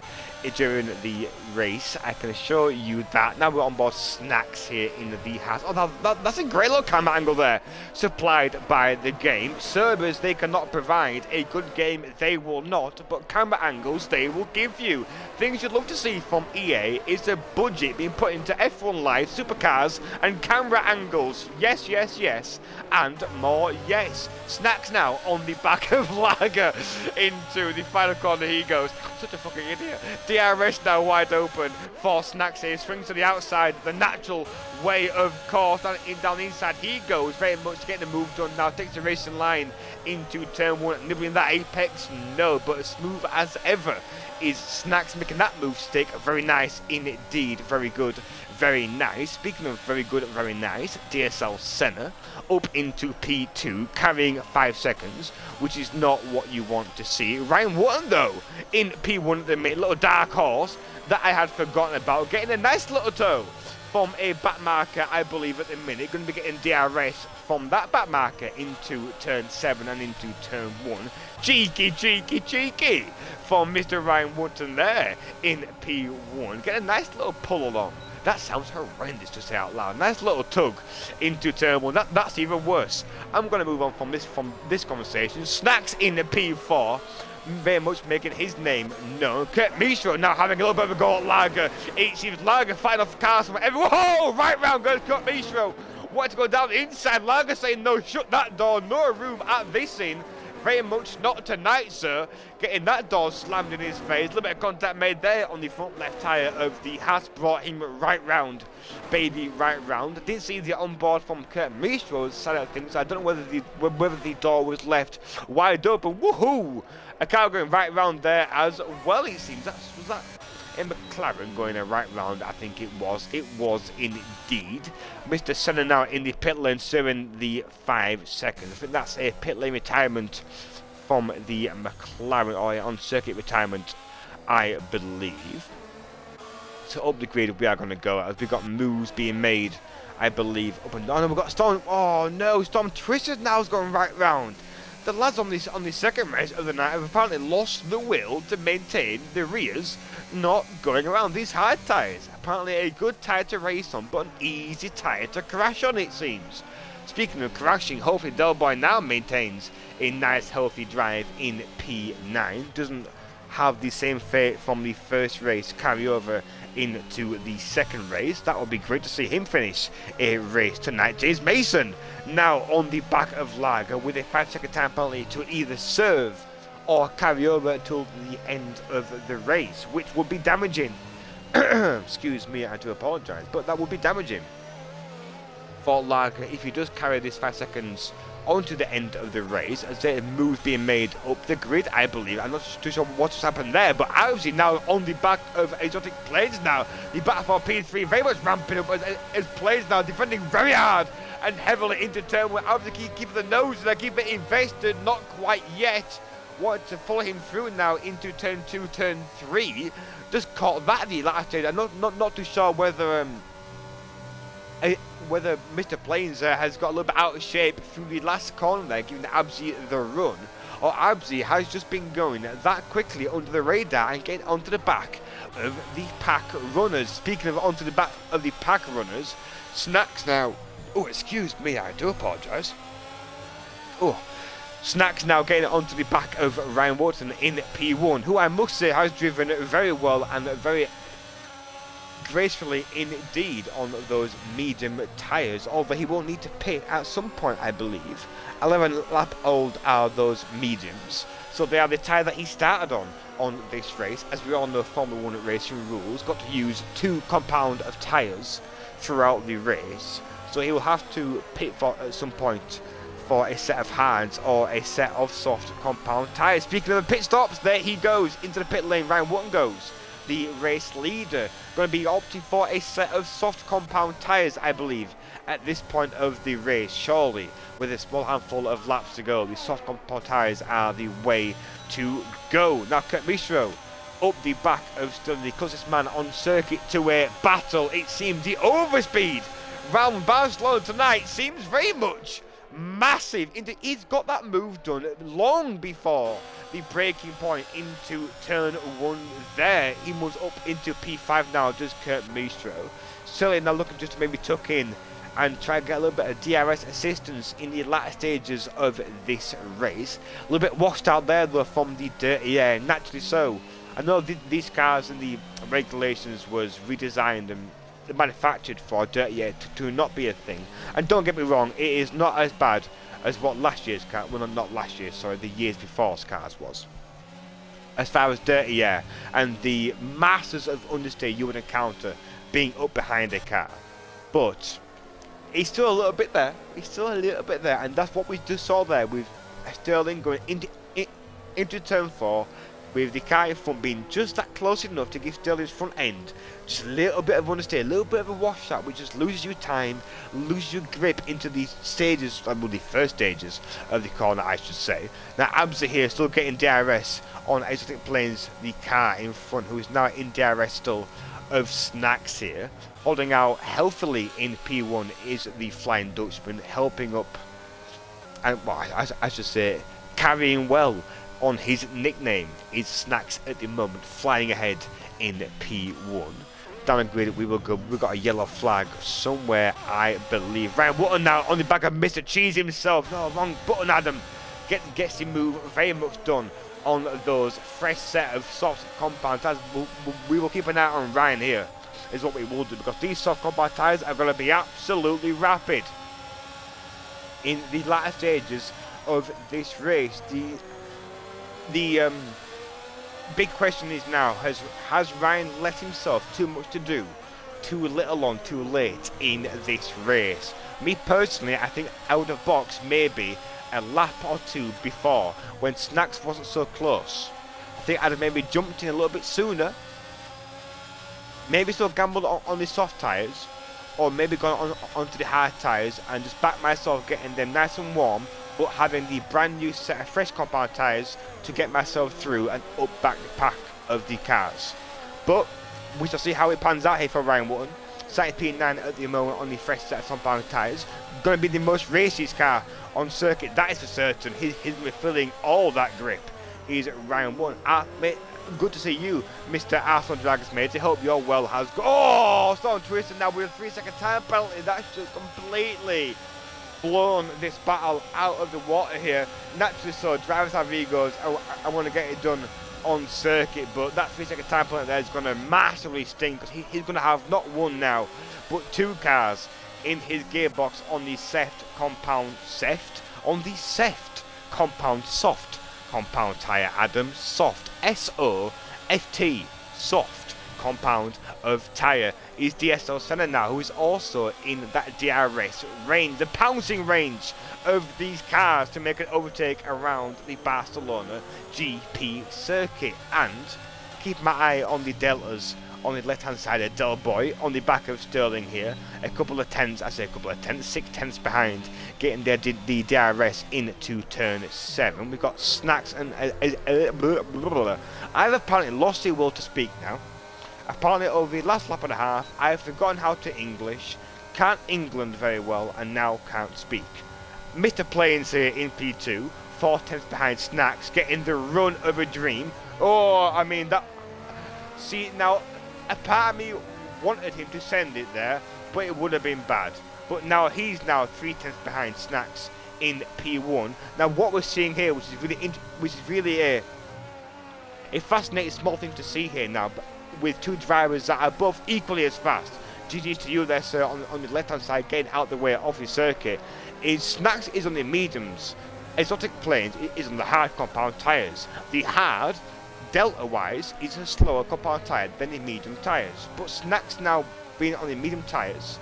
during the race, I can assure you that. Now we're on board Snacks here in the house. Oh, that's a great little camera angle there, supplied by the game. Servers, they cannot provide a good game, they will not, but camera angles they will give you. Things you'd love to see from EA is the budget being put into F1 Live, supercars, and camera angles. Yes, yes, yes, and more yes. Snacks now on the back of Lager into the final corner he goes. Such a fucking idiot. DRS now wide open for Snacks here. Swings to the outside, the natural way of course. Down the inside he goes, very much getting the move done now. Takes the racing line into turn 1, nibbling that apex. No, but as smooth as ever is Snacks making that move stick. Very nice indeed. Very good. Very nice. Speaking of very good, very nice, DSL Senna up into P2, carrying 5 seconds, which is not what you want to see. Ryan Wotton, though, in P1 at the minute, little dark horse that I had forgotten about, getting a nice little tow from a back marker, I believe, at the minute. Going to be getting DRS from that back marker into turn 7 and into turn 1. Cheeky, cheeky, cheeky from Mr. Ryan Wotton there in P1. Get a nice little pull along. That sounds horrendous to say out loud. Nice little tug into turn 1. That's even worse. I'm going to move on from this conversation. Snacks in the P4. Very much making his name known. Kurt Mishra now having a little bit of a go at Lager. It seems Lager fighting off cars from everyone. Whoa! Right round goes Kurt Mishra. Wanted to go down the inside. Lager saying no, shut that door. No room at this inn. Very much not tonight, sir. Getting that door slammed in his face. A little bit of contact made there on the front left tyre of the Haas. Brought him right round. Baby, right round. I didn't see the onboard from Kurt Mishra's side of things. I don't know whether the door was left wide open. Woohoo! A car going right round there as well, it seems. Was that a McLaren going a right round, I think it was. It was indeed. Mr. Senna now in the pit lane serving the 5 seconds. I think that's a pit lane retirement from the McLaren, or on circuit retirement, I believe. So up the grid we are going to go as we've got moves being made, I believe, up and down. Oh, we've got Storm. Oh no, Storm Twisters now is going right round. The lads on the second race of the night have apparently lost the will to maintain the rears not going around these hard tyres. Apparently a good tyre to race on, but an easy tyre to crash on, it seems. Speaking of crashing, hopefully Del Boy now maintains a nice healthy drive in P9. Doesn't have the same fate from the first race carry over into the second race. That would be great to see him finish a race tonight. James Mason now on the back of Lager with a 5-second time penalty to either serve or carry over until the end of the race, which would be damaging. Excuse me, I do apologise, but that would be damaging for Lager if he does carry this 5 seconds onto the end of the race, as there are moves being made up the grid, I believe. I'm not too sure what's happened there, but obviously now on the back of Exotic Plains now, the battle for P3 very much ramping up as Plains now defending very hard and heavily into turn one. Obviously keep the nose and they keep it invested, not quite yet. Want to follow him through now into turn 2, turn 3. Just caught that at the last stage. I'm not too sure whether Mr. Plains has got a little bit out of shape through the last corner there, giving Abzi the run, or Abzi has just been going that quickly under the radar and getting onto the back of the pack runners. Speaking of onto the back of the pack runners, Snacks now. Oh, excuse me, I do apologise. Oh, Snacks now getting onto the back of Ryan Watson in P1, who I must say has driven very well and very gracefully indeed on those medium tyres, although he will need to pit at some point, I believe. 11 lap old are those mediums, so they are the tyre that he started on this race. As we all know, Formula 1 racing rules, got to use 2 compound of tyres throughout the race, so he will have to pit for at some point for a set of hards or a set of soft compound tyres. Speaking of the pit stops, there he goes into the pit lane. Ryan Wotton goes, the race leader, going to be opting for a set of soft compound tyres, I believe, at this point of the race. Surely, with a small handful of laps to go, the soft compound tyres are the way to go. Now, Kurt Mistro up the back of still the closest man on circuit to a battle. It seems the overspeed round Barcelona tonight seems very much massive. He's got that move done long before the breaking point into turn 1 there. He moves up into P5 now, does Kurt Mistro. Certainly now looking just to maybe tuck in and try and get a little bit of DRS assistance in the latter stages of this race. A little bit washed out there though from the dirty air, naturally so. I know these cars and the regulations was redesigned and manufactured for dirty air to not be a thing. And don't get me wrong, it is not as bad as what last year's car, well not last year, sorry, the years before's cars was, as far as dirty air and the masses of understeer you would encounter being up behind a car. But he's still a little bit there, and that's what we just saw there with Sterling going into turn 4, with the car in front being just that close enough to give Sterling's front end just a little bit of understeer, a little bit of a washout, which just loses you time, loses your grip into these stages, well, the first stages of the corner, I should say. Now Abza here still getting DRS on Exotic Plains, the car in front, who is now in DRS still of Snacks here. Holding out healthily in P1 is the Flying Dutchman, helping up, and well, I should say, carrying well on his nickname is Snacks at the moment, flying ahead in P1. Down the grid we will go. We've got a yellow flag somewhere, I believe. Ryan Wotton now on the back of Mr. Cheese himself. No, wrong button, Adam. Gets the move very much done on those fresh set of soft compound tyres. We will keep an eye on Ryan here, is what we will do, because these soft compound tyres are going to be absolutely rapid in the latter stages of this race. The big question is now, has Ryan let himself too much to do, too little on, too late in this race? Me personally, I think out of box maybe a lap or two before, when Snacks wasn't so close. I think I'd have maybe jumped in a little bit sooner maybe still gamble on the soft tyres, or maybe go onto the hard tyres and just back myself getting them nice and warm, but having the brand new set of fresh compound tyres to get myself through and up back the pack of the cars. But we shall see how it pans out here for Ryan Wotton. Starting P9 at the moment on the fresh set of compound tyres. Going to be the most raciest car on circuit, that is for certain. He's going to be feeling all that grip. He's Ryan Wotton. Mate, good to see you, Mr. Arsenal Dragons mate. I hope you're well. Oh, Storm Twister now with a 3-second time penalty. That's just completely blown this battle out of the water here. Naturally so, drivers have egos. I want to get it done on circuit, but that 3-second time penalty there is going to massively sting, because he's going to have not one now, but 2 cars in his gearbox on the Seft compound soft compound tyre. Adam, soft, S-O-F-T, soft compound of tyre. Is DSL Senna now, who is also in that DRS range, the pouncing range of these cars to make an overtake around the Barcelona GP circuit. And keep my eye on the deltas on the left hand side of Del Boy on the back of Sterling here. A couple of tenths, 6 tenths behind, getting their the DRS into turn 7. We've got Snacks and I've apparently lost the will to speak now. Apparently over the last lap and a half I've forgotten how to English, can't England very well, and now can't speak. Mr. Plains here in P2, 4 tenths behind Snacks, getting the run of a dream. Oh, I mean that. See now, a part of me wanted him to send it there, but it would have been bad. But now he's now 3 tenths behind Snacks in P1. Now what we're seeing here, which is really a fascinating small thing to see here now, but with 2 drivers that are both equally as fast. GG's to you there, sir, on the left hand side, getting out the way of the circuit. Is Snacks is on the mediums, Exotic Plains is on the hard compound tyres. The hard, delta wise, is a slower compound tyre than the medium tyres, but Snacks now being on the medium tyres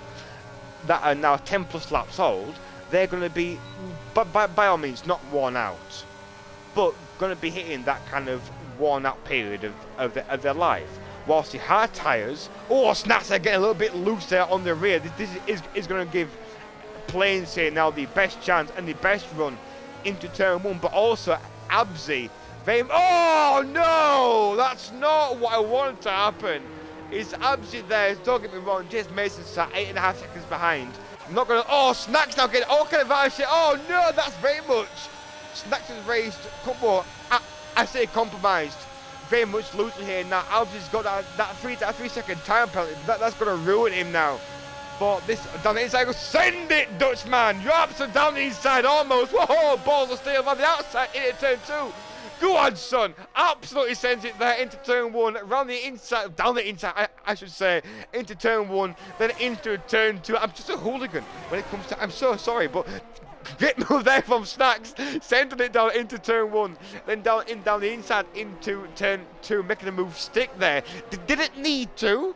that are now 10 plus laps old, they're going to be by all means not worn out, but going to be hitting that kind of worn out period of their life. Whilst the hard tyres, Snacks are getting a little bit loose there on the rear. This is going to give Plains here now the best chance and the best run into turn 1, but also Abzi. Oh no, that's not what I wanted to happen. It's Abzi there, don't get me wrong, James Mason sat 8.5 seconds behind. I'm not going to, Snacks now getting all kind of out of shit. Oh no, that's very much. Snacks has raised, I say compromised. Very much loosely here now. Abzi's got that 3 second time penalty. That's going to ruin him now. For this down the inside, send it, Dutchman. You're upside down the inside almost. Whoa, balls of steel on the outside into turn 2. Go on, son. Absolutely sends it there into turn 1, around the inside, down the inside, I should say, into turn 1, then into turn 2. I'm just a hooligan when it comes to. I'm so sorry, but. Great move there from Snacks, sending it down into turn 1, then down the inside into turn 2, making a move stick there. Didn't need to.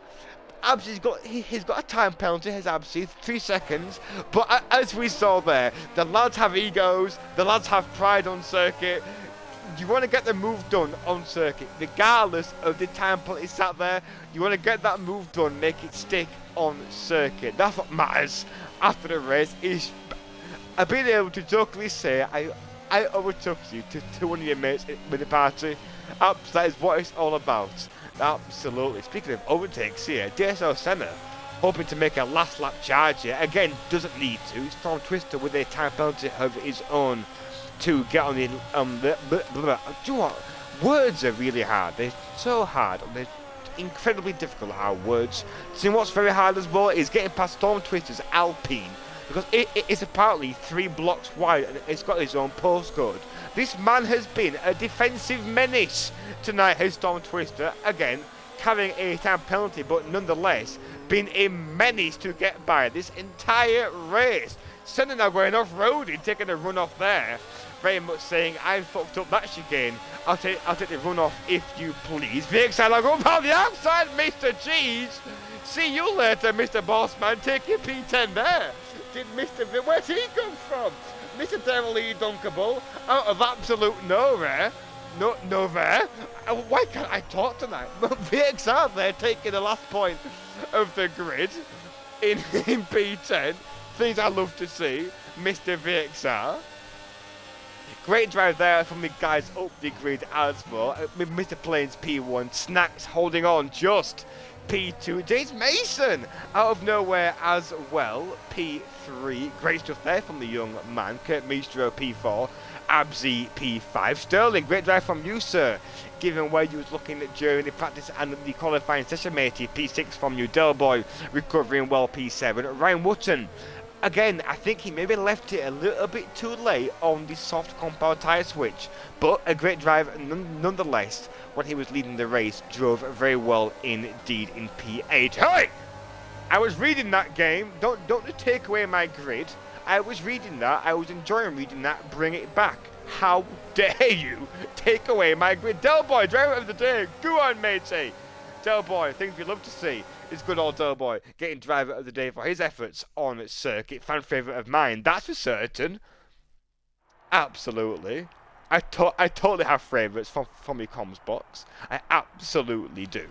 He's got a time penalty, has Absi, 3 seconds. But as we saw there, the lads have egos, the lads have pride on circuit. You want to get the move done on circuit, regardless of the time penalty sat there. You want to get that move done, make it stick on circuit. That's what matters after the race. Is I've been able to jokingly say I overtook you to one of your mates with the party. That is what it's all about. Absolutely. Speaking of overtakes here, DSL Senna hoping to make a last lap charge here. Again, doesn't need to. Storm Twister with a time penalty of his own to get on the do you know what? Words are really hard. They're so hard. They're incredibly difficult, our words. See what's very hard as well is getting past Storm Twister's Alpine, because it is apparently 3 blocks wide and it's got its own postcode. This man has been a defensive menace tonight, has Storm Twister. Again, carrying a time penalty, but nonetheless, been a menace to get by this entire race. Senna now going off-roading, taking a run off there. Very much saying, I fucked up that chicane. I'll take the run off if you please. Very excited, I'll go on the outside, Mr. Cheese. See you later, Mr. Bossman. Take your P10 there. Where'd he come from? Mr. Devil E. Dunkable, out of absolute nowhere. No there. Why can't I talk tonight? VXR there taking the last point of the grid in P10. Things I love to see, Mr. VXR. Great drive there from the guys up the grid as well. Mr. Plains P1, Snacks holding on just. P2, James Mason out of nowhere as well. P3, great stuff there from the young man. Kurt Mistro P4, Abzi P5. Sterling, great drive from you, sir. Given where you was looking at during the practice and the qualifying session, matey. P6 from you, Del Boy, recovering well. P7, Ryan Wotton. Again, I think he maybe left it a little bit too late on the soft compound tyre switch, but a great drive nonetheless. When he was leading the race, drove very well indeed in P8. Hey! I was reading that game. Don't take away my grid. I was reading that. I was enjoying reading that. Bring it back. How dare you take away my grid? Del Boy, driver of the day. Go on, matey. Del Boy, things we love to see. Is good old Del Boy getting driver of the day for his efforts on circuit. Fan favourite of mine, that's for certain. Absolutely. I totally have favourites from your comms box. I absolutely do.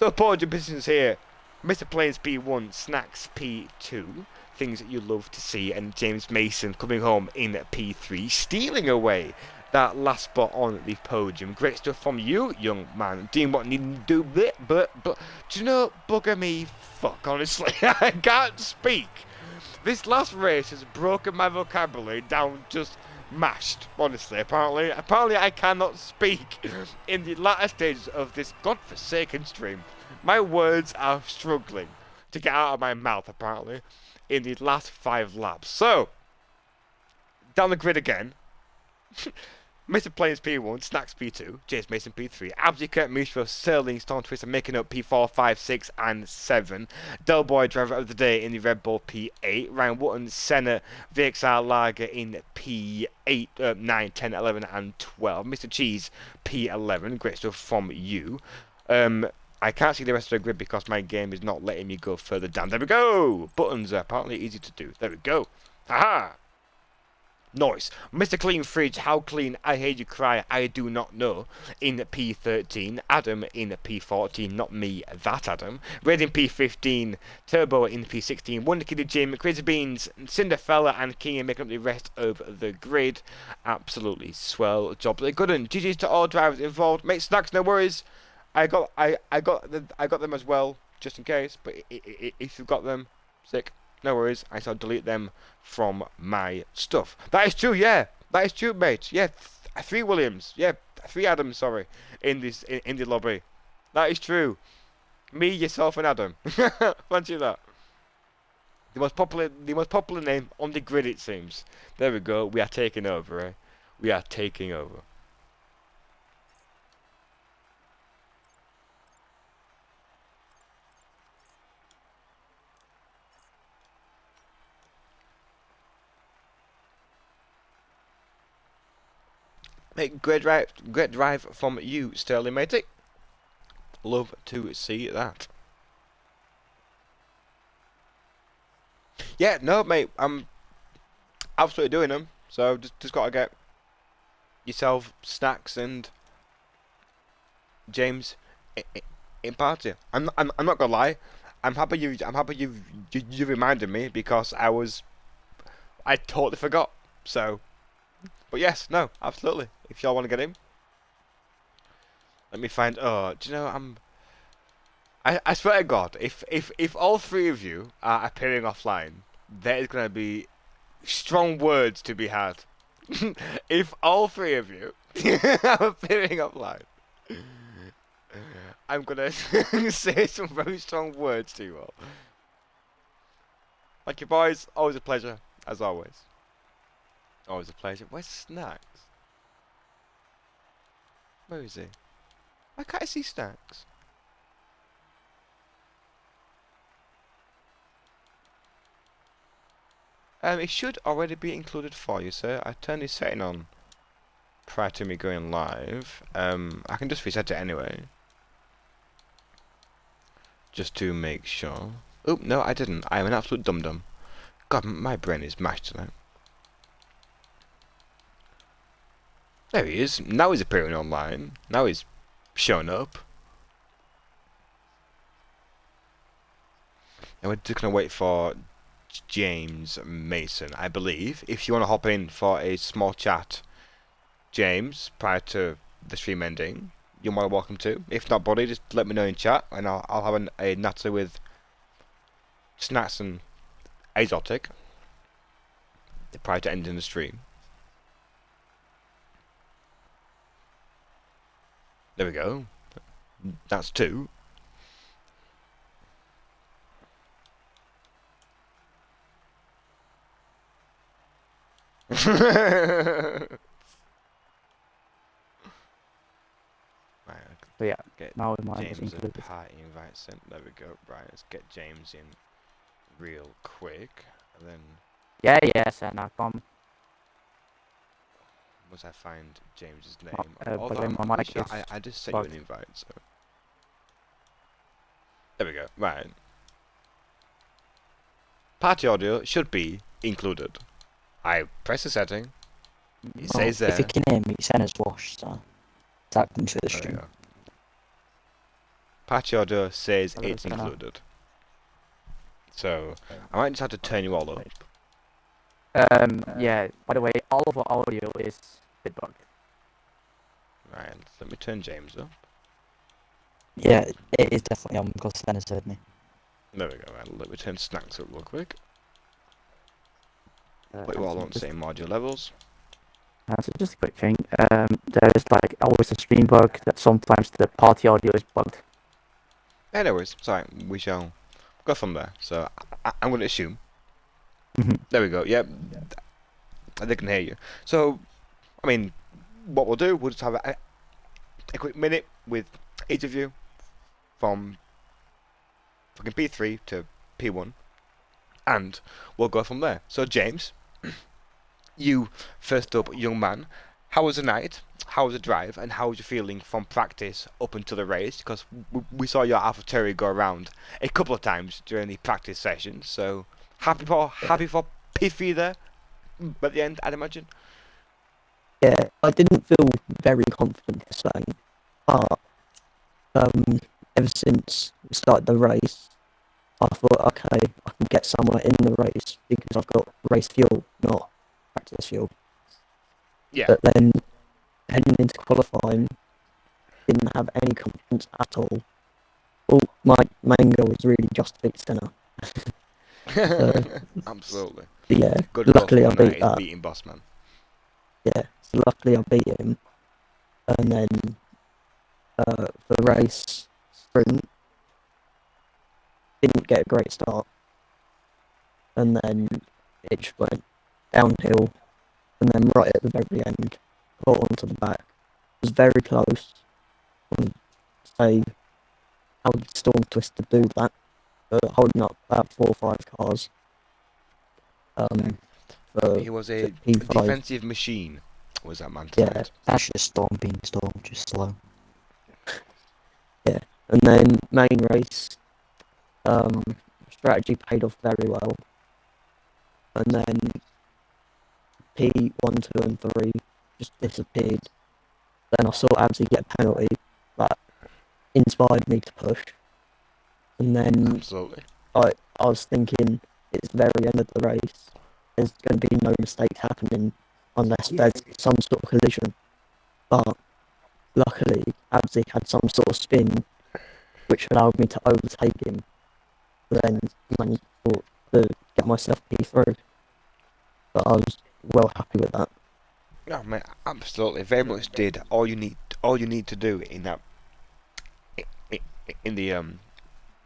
So podium positions here. Mr. Plains P1, Snacks P2. Things that you love to see. And James Mason coming home in P3. Stealing away that last spot on the podium. Great stuff from you, young man. Doing what needed to do. But do you know, bugger me fuck, honestly. I can't speak. This last race has broken my vocabulary down just mashed, honestly. Apparently I cannot speak in the latter stages of this godforsaken stream. My words are struggling to get out of my mouth, apparently, in the last 5 laps. So, down the grid again. Mr. Plains P1, Snacks P2, James Mason P3, Abzi Kurt Mistro, Sterling, Storm Twister making up P4, 5, 6 and 7. Del Boy driver of the day in the Red Bull P8. Ryan Wotton, Senna, VXR Lager in P8, 9, 10, 11 and 12. Mr. Cheese P11, great stuff from you. I can't see the rest of the grid because my game is not letting me go further down. There we go! Buttons are apparently easy to do. There we go. Haha! Nice. Mr. Clean Fridge, how clean, I hear you cry, I do not know. In P13, Adam in P14, not me, that Adam. Red in P15, Turbo in P16, Wonder Kid Jim, Crazy Beans, Cinderfella and King making up the rest of the grid. Absolutely swell job. Good one. GG's to all drivers involved. Mate, Snacks, no worries. I got them as well, just in case. But if you've got them, sick. No worries, I shall delete them from my stuff. That is true, yeah. That is true, mate. Yeah, 3 Williams. Yeah, 3 Adams, sorry, in the lobby. That is true. Me, yourself, and Adam. Fancy that. The most popular name on the grid, it seems. There we go. We are taking over, eh? We are taking over. Mate, great drive from you, Sterling, matey. Love to see that. Yeah, no, mate, I'm absolutely doing them. So just gotta get yourself Snacks and James in party. I'm not gonna lie. I'm happy you reminded me because I totally forgot. So. But yes, no, absolutely. If y'all want to get him, let me find. Oh, do you know I swear to God, if all 3 of you are appearing offline, there is gonna be strong words to be had. If all 3 of you are appearing offline, I'm gonna say some very strong words to you all. Like you boys, always a pleasure, as always. Always a pleasure. Where's Snacks? Where is he? Why can't I see Snacks? It should already be included for you, sir. I turned this setting on prior to me going live. I can just reset it anyway. Just to make sure. Oh, no, I didn't. I am an absolute dum-dum. God, my brain is mashed tonight. There he is. Now he's appearing online. Now he's showing up. And we're just going to wait for James Mason, I believe. If you want to hop in for a small chat, James, prior to the stream ending, you're more than welcome to. If not, buddy, just let me know in chat, and I'll have a natter with snacks and exotic prior to ending the stream. There we go. That's 2. Right, So yeah, get now we might James include a party invite sent. There we go. Right, let's get James in real quick, and then Yeah, Senacom. once I find James's name, but although then I'm my pretty mic sure is I just sent you an bugged. invite, so there we go. Right, party audio should be included. I press the setting. It says If you there. can hear me, Senna's washed, so that comes through the There we stream. go. Party audio says Hello, it's Senna. included. So I might just have to turn you all up. Yeah, by the way, all of our audio is a bit bugged. Right, let me turn James up. Yeah, it is definitely on because Senna's heard me. There we go. Right, let me turn snacks up real quick. Put you all on the same audio levels. So just a quick thing. There is like always a stream bug that sometimes the party audio is bugged. Anyways, sorry, we shall go from there. So I'm going to assume. Mhm. There we go. Yep, they can hear you. So, I mean, what we'll do, we'll just have a quick minute with each of you from fucking P3 to P1, and we'll go from there. So, James, you first up, young man. How was the night? How was the drive? And how was you feeling from practice up until the race? Because we saw your AlphaTauri go around a couple of times during the practice session. So happy for Piffy there at the end, I'd imagine. Yeah, I didn't feel very confident to say, but ever since we started the race, I thought, okay, I can get somewhere in the race because I've got race fuel, not practice fuel. Yeah. But then heading into qualifying, didn't have any confidence at all. All my main goal was really just to beat Senna. Absolutely. Yeah, Good luckily I goal for beat that. beating Bossman. Yeah, so luckily I beat him. And then for the race sprint, didn't get a great start. And then it just went downhill. And then right at the very end, caught onto the back. It was very close. I would say how did Storm Twister do that? Holding up about 4 or 5 cars. For He was a P5. defensive machine, was that man Yeah. tonight? That's just Storm being Storm, just slow. Yeah, and then main race, strategy paid off very well. And then P1, 2 and 3 just disappeared. Then I saw Absy get a penalty that inspired me to push. And then Absolutely. I was thinking it's the very end of the race. There's going to be no mistakes happening unless there's some sort of collision. But luckily, Absy had some sort of spin which allowed me to overtake him. Then managed to get myself P3. But I was well happy with that. No, mate, absolutely. Very much did all you need to do in that in the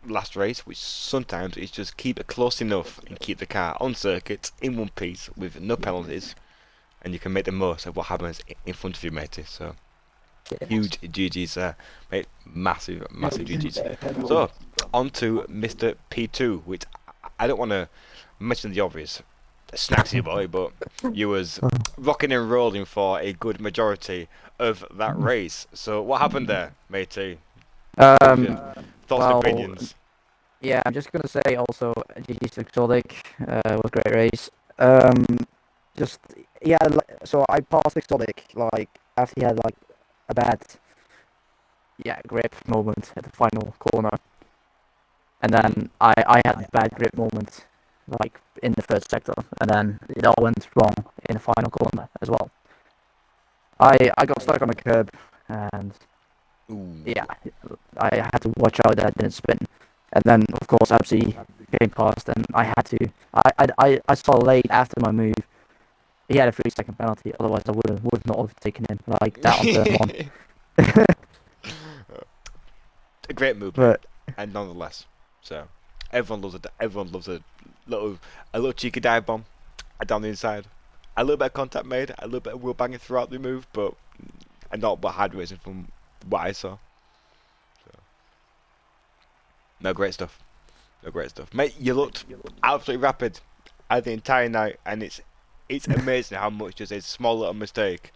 last race, which sometimes is just keep it close enough and keep the car on circuit in one piece with no penalties, and you can make the most of what happens in front of you, matey. So Yeah. huge GG's there, mate. Massive GG's. So on to Mr. P2, which I don't want to mention the obvious, Snacksy boy, but you was rocking and rolling for a good majority of that race. So what happened there, matey? Thoughts and opinions. Yeah, I'm just gonna say also GG's Exotic was a great race. Just yeah, so I passed Exotic like after he had like a bad, grip moment at the final corner, and then I had a bad grip moment like in the first sector, and then it all went wrong in the final corner as well. I got stuck on the curb, and Ooh. yeah, I had to watch out that I didn't spin. And then, of course, Absi came past, and I had to. I saw late after my move, he had a 3-second penalty. Otherwise, I would not have taken him like that on turn one. A great move, But and nonetheless, so everyone loves it. Everyone loves a little cheeky dive bomb down the inside. A little bit of contact made, a little bit of wheel banging throughout the move, but not but hard racing from what I saw. So. No, great stuff. No, great stuff, mate. You looked absolutely rapid the entire night, and it's amazing how much just a small little mistake,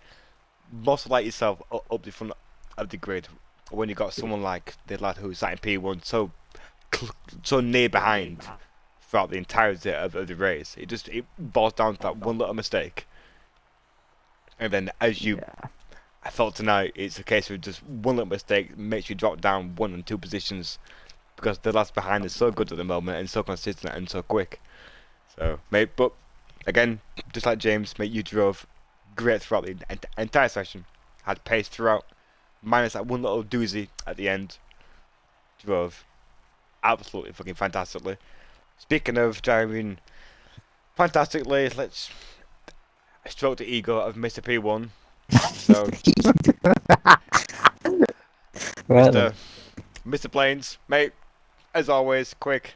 most like yourself, up the front of the grid. When you got someone like the lad who sat in P1 so near behind throughout the entirety of the race, it boils down to that one little mistake. And then I felt tonight, it's a case of just one little mistake makes you drop down 1 and 2 positions, because the lads behind is so good at the moment and so consistent and so quick. So, mate, but again, just like James, mate, you drove great throughout the entire session, had pace throughout, minus that one little doozy at the end. Drove absolutely fucking fantastically. Speaking of driving fantastically, let's stroke the ego of Mr. P1. So, Mr. Plains, mate, as always, quick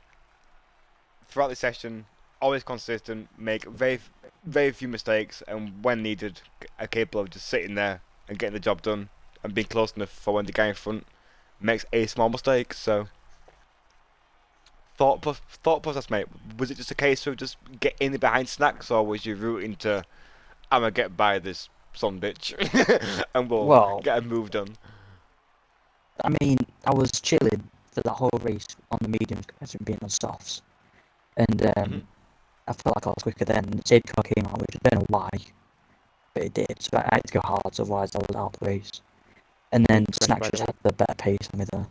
throughout the session, always consistent, make very, very few mistakes, and when needed, are capable of just sitting there and getting the job done and being close enough for when the guy in front makes a small mistake. So, thought process, mate. Was it just a case of just getting in behind Snacks, or was you rooting to, I'm gonna get by this son bitch and we'll get a move done? I mean, I was chilling for the whole race on the mediums compared to being on softs, and I felt like I was quicker then. The safety car came out, which I don't know why, but it did. So I had to go hard, otherwise I was out of the race. And then Snacks just had the better pace on me there.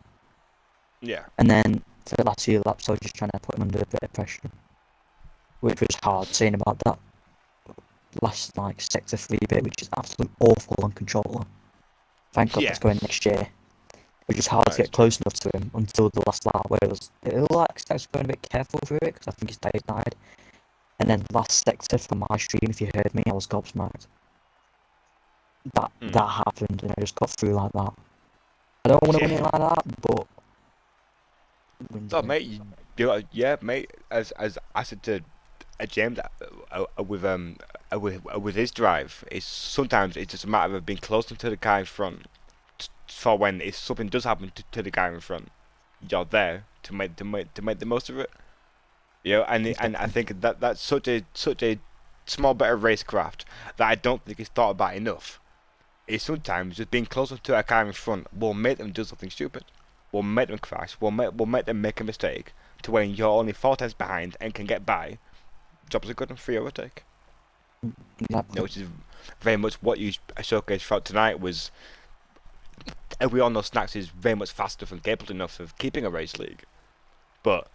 Yeah. And then for the last few laps, I was just trying to put him under a bit of pressure, which was hard. Saying about that last sector 3 bit, which is absolutely awful on controller. Thank God that's going next year. It was just hard to get close enough to him until the last lap, where it looked like Snacks was going a bit careful through it, because I think his tyres died. And then last sector from my stream, if you heard me, I was gobsmacked. That happened, and I just got through like that. I don't want to win it like that, but. Oh, mate, mate. As I said to James, with his drive, sometimes it's just a matter of being closer to the guy in front. For when if something does happen to the guy in front, you're there to make the most of it. You know, and I think that's such a small bit of racecraft that I don't think is thought about enough. Is sometimes just being closer to a car in front will make them do something stupid, will make them crash, will make them make a mistake to when you're only 4 tenths behind and can get by. Jobs are good and free overtake. Exactly. You know, which is very much what you showcased throughout tonight. Was we all know Snacks is very much faster and capable enough of keeping a race league, but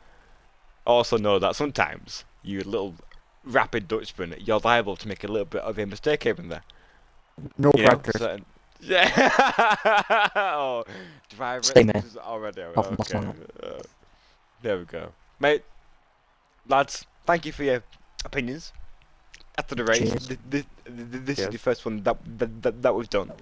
also know that sometimes you little rapid Dutchman, you're liable to make a little bit of a mistake here and there. No practice. Oh, driver already. Okay. There we go, mate. Lads, thank you for your opinions after the race. This is the first one that we've done,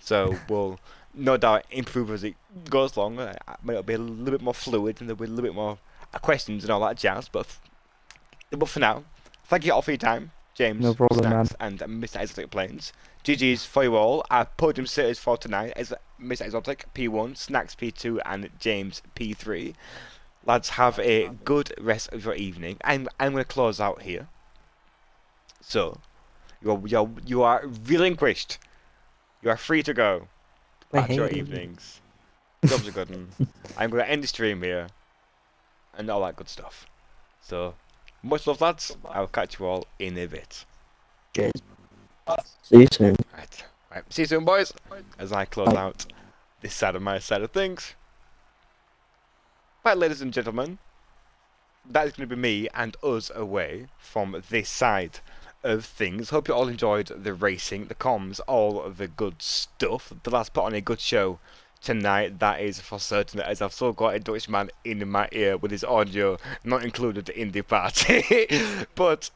so we'll no doubt improve as it goes along. It might be a little bit more fluid and there'll be a little bit more questions and all that jazz. But for now, thank you all for your time, James, no problem, Snacks, and Mr. Exotic Plains. GG's for you all. Our podium sitters for tonight is Mr. Exotic P1, Snacks P2, and James P3. Lads, have a good rest of your evening. I'm going to close out here. So, you are relinquished. You are free to go. Back to your evenings. Jobs are good. I'm going to end the stream here. And all that good stuff. So, much love, lads. I'll catch you all in a bit. Cheers. See you soon. Right. Right, see you soon, boys. As I close out this side of my side of things. Right, ladies and gentlemen, that is going to be me and us away from this side of things. Hope you all enjoyed the racing, the comms, all of the good stuff. The lads put on a good show tonight, that is for certain, as I've still got a Dutchman in my ear with his audio not included in the party. but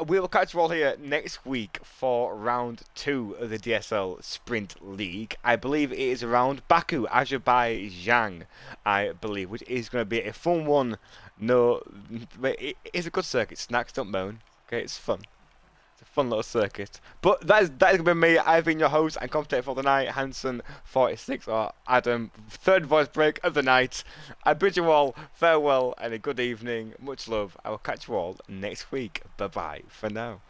we will catch you all here next week for round 2 of the DSL Sprint League. I believe it is around Baku, Azerbaijan, I believe, which is going to be a fun one. No, it is a good circuit. Snacks, don't moan. Okay, it's fun. It's a fun little circuit. But that is going to be me. I've been your host and commentator for the night, Hanson46, or Adam, third voice break of the night. I bid you all farewell and a good evening. Much love. I will catch you all next week. Bye bye for now.